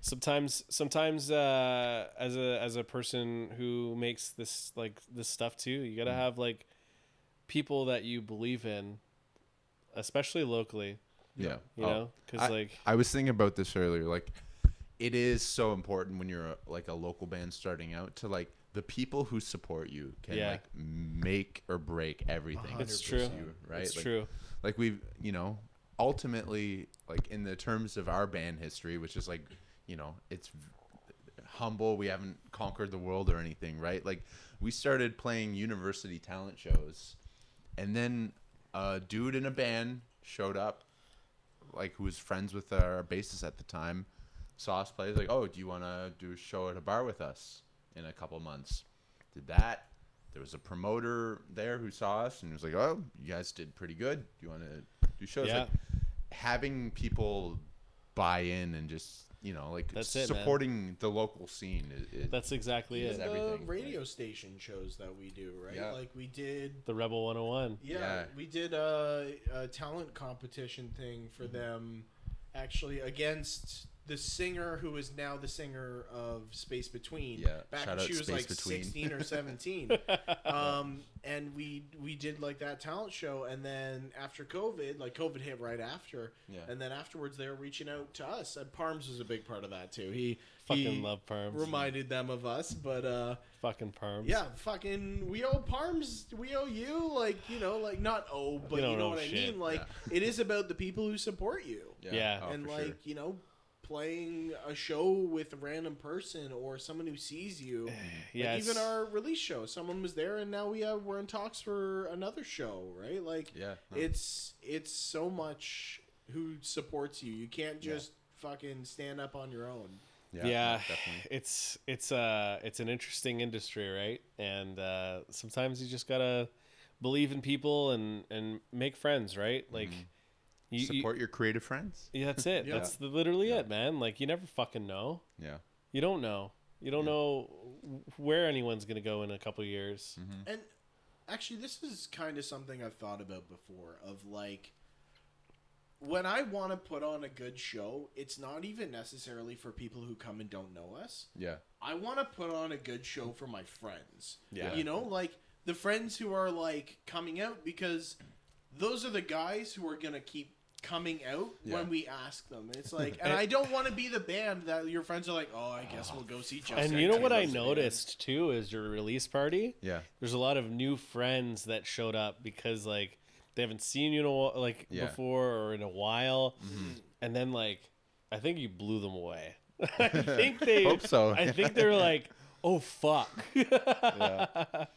sometimes as a person who makes this stuff too, you gotta have like people that you believe in, especially locally. Yeah. Because I was thinking about this earlier. Like, it is so important when you're like a local band starting out to like the people who support you can like make or break everything. It's true. Right? It's like, true. Like we've, ultimately, like in the terms of our band history, which is like, it's humble. We haven't conquered the world or anything, right? Like we started playing university talent shows, and then a dude in a band showed up, like who was friends with our bassist at the time, saw us play. He's like, "Oh, do you want to do a show at a bar with us in a couple months?" Did that. There was a promoter there who saw us and was like, "Oh, you guys did pretty good. Do you want to do shows?" Yeah. Like having people buy in and just That's it, supporting the local scene. That's exactly it. The radio station shows that we do, right? Yeah. Like we did the Rebel 101. Yeah, we did a talent competition thing for them, actually against the singer who is now the singer of Space Between. Yeah, back shout when out she was Space like Between. 16 or 17. And we did like that talent show, and then after COVID, like COVID hit right after, and then afterwards they were reaching out to us, and Parms was a big part of that too. He love Parms. Reminded them of us, but fucking Parms. yeah, fucking we owe Parms, we owe you, like like not owe, but you know what I mean. Like it is about the people who support you. Yeah. Oh, And for like sure. playing a show with a random person or someone who sees you. Yeah, like even our release show, someone was there, and now we're in talks for another show, right? Like it's so much who supports you. You can't just fucking stand up on your own. Yeah, definitely. it's an interesting industry, right? And sometimes you just gotta believe in people and make friends, right? Like you support your creative friends. Yeah, that's it. That's literally it, man. Like you never fucking know. Yeah, you don't know. You don't know where anyone's gonna go in a couple years. And actually, this is kind of something I've thought about before. Of like, when I want to put on a good show, it's not even necessarily for people who come and don't know us. Yeah. I want to put on a good show for my friends. Yeah. Like the friends who are like coming out, because those are the guys who are going to keep coming out when we ask them. It's like, and I don't want to be the band that your friends are like, "Oh, I guess we'll go see Justin." And you know what I noticed too is your release party. Yeah. There's a lot of new friends that showed up because like they haven't seen you before or in a while, and then like I think you blew them away. I think they hope so. I think they were like, "Oh fuck."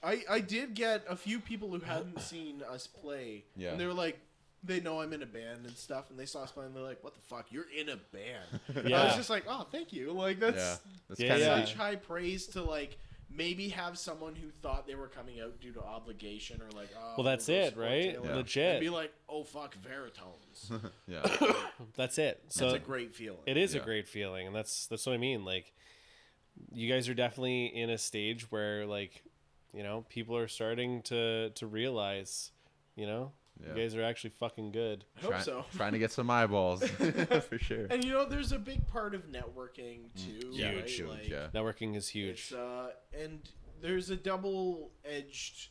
I did get a few people who hadn't seen us play, and they were like, they know I'm in a band and stuff, and they saw us play, and they're like, "What the fuck? You're in a band?" I was just like, "Oh, thank you." Like that's kind of such high praise to like maybe have someone who thought they were coming out due to obligation or like, "Oh, well, that's it, right? Taylor," Legit. and be like, "Oh fuck, Veritones." That's it. So that's a great feeling. It is a great feeling, and that's what I mean. Like, you guys are definitely in a stage where like, people are starting to realize, you guys are actually fucking good. I hope so. Trying to get some eyeballs, for sure. And there's a big part of networking too. Huge, right? yeah. Networking is huge. And there's a double-edged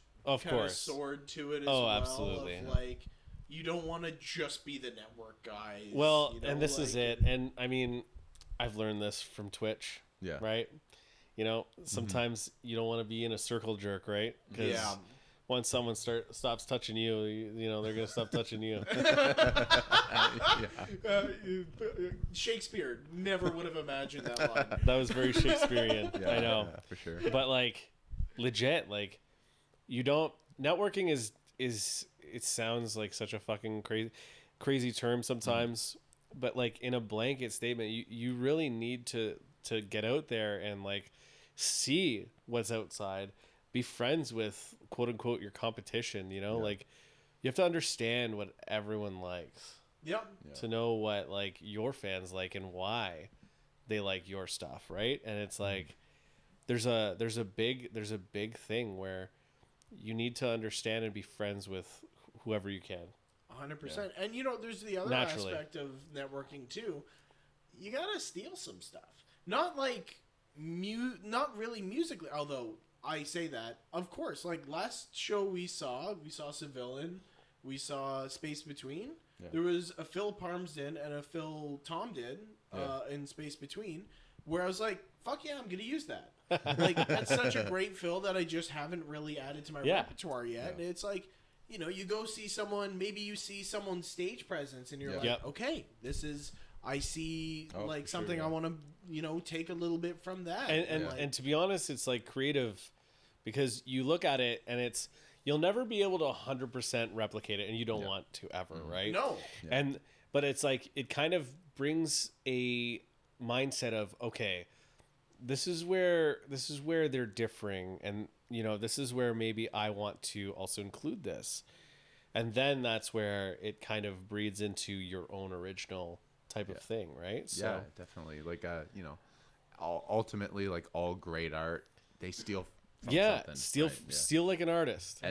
sword to it as well. Absolutely. Of, like, you don't want to just be the network guy. Well, and this is it. And I mean, I've learned this from Twitch. Yeah. Right. Sometimes you don't want to be in a circle jerk, right? Because once someone stops touching you, they're gonna stop touching you. Shakespeare never would have imagined that line. That was very Shakespearean. I know, for sure. But like, legit, like, networking is it sounds like such a fucking crazy term sometimes, but like in a blanket statement, you really need to get out there and like see what's outside. Be friends with quote unquote your competition, like you have to understand what everyone likes. Yep. To know what like your fans like and why they like your stuff, right? And it's like there's a big thing where you need to understand and be friends with whoever you can. 100%. And there's the other aspect of networking too. You gotta steal some stuff. Not like not really musically, although I say that, of course. Like last show we saw Civilian, we saw Space Between. Yeah. There was a Phil Parms did and a Phil Tom did in Space Between. where I was like, fuck yeah, I'm gonna use that. Like, that's such a great fill that I just haven't really added to my repertoire yet. And it's like, you know, you go see someone, maybe you see someone's stage presence, and you're like, okay, this is, I see like something I want to, you know, take a little bit from that. And to be honest, it's like creative, because you look at it and it's, you'll never be able to 100% replicate it, and you don't want to ever, right? No. But it's like, it kind of brings a mindset of, okay, this is where they're differing, and you know, this is where maybe I want to also include this, and then that's where it kind of breeds into your own original type of thing, right? So, yeah, definitely. Like you know, ultimately, like all great art, they steal from something, steal like an artist,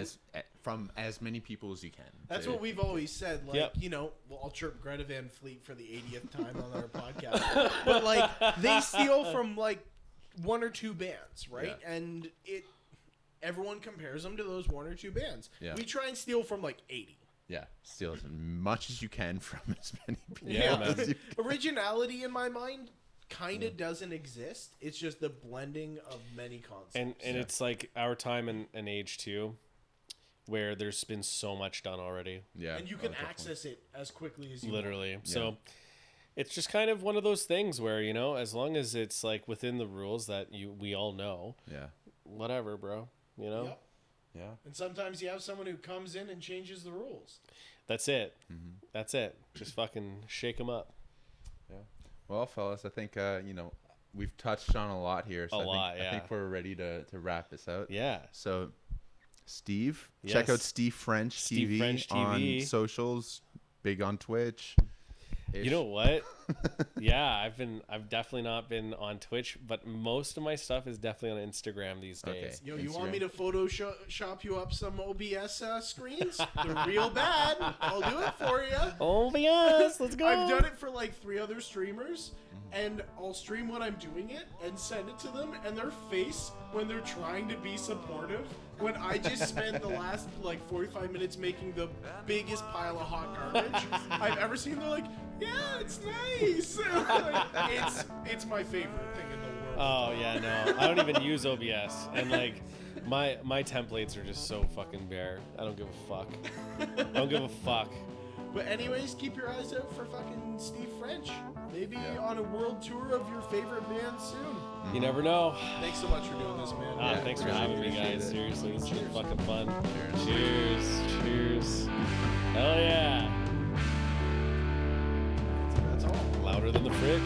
from as many people as you can. That's what we've always said. Like, you know, well, I'll chirp Greta Van Fleet for the 80th time on our podcast, but like, they steal from like one or two bands, right? And everyone compares them to those one or two bands. We try and steal from like 80. Steal as much as you can from as many people. Originality in my mind kind of doesn't exist. It's just the blending of many concepts. And it's like our time and age too, where there's been so much done already. And you can access it as quickly as you literally want. So it's just kind of one of those things where, you know, as long as it's like within the rules that we all know, whatever, bro, you know. And sometimes you have someone who comes in and changes the rules. That's it. That's it. Just fucking shake them up. Well, fellas, I think you know, we've touched on a lot here. So I think we're ready to wrap this out. So, Steve, check out SteveFrenchTV on socials. Big on Twitch. You know what? I've definitely not been on Twitch, but most of my stuff is definitely on Instagram these days. Yo, you want me to Photoshop you up some OBS screens? They're real bad. I'll do it for you. OBS, let's go. I've done it for like 3 other streamers, and I'll stream when I'm doing it and send it to them, and their face when they're trying to be supportive, when I just spend the last like 45 minutes making the biggest pile of hot garbage I've ever seen, they're like, yeah, it's nice. It's my favorite thing in the world. Oh yeah, no, I don't even use OBS, and like my templates are just so fucking bare. I don't give a fuck. I don't give a fuck. But anyways, keep your eyes out for fucking Steve French. Maybe on a world tour of your favorite band soon. You never know. Thanks so much for doing this, man. Thanks for having me, guys. Seriously, it's been fucking fun. Cheers. Hell yeah. That's all. Louder than the fridge.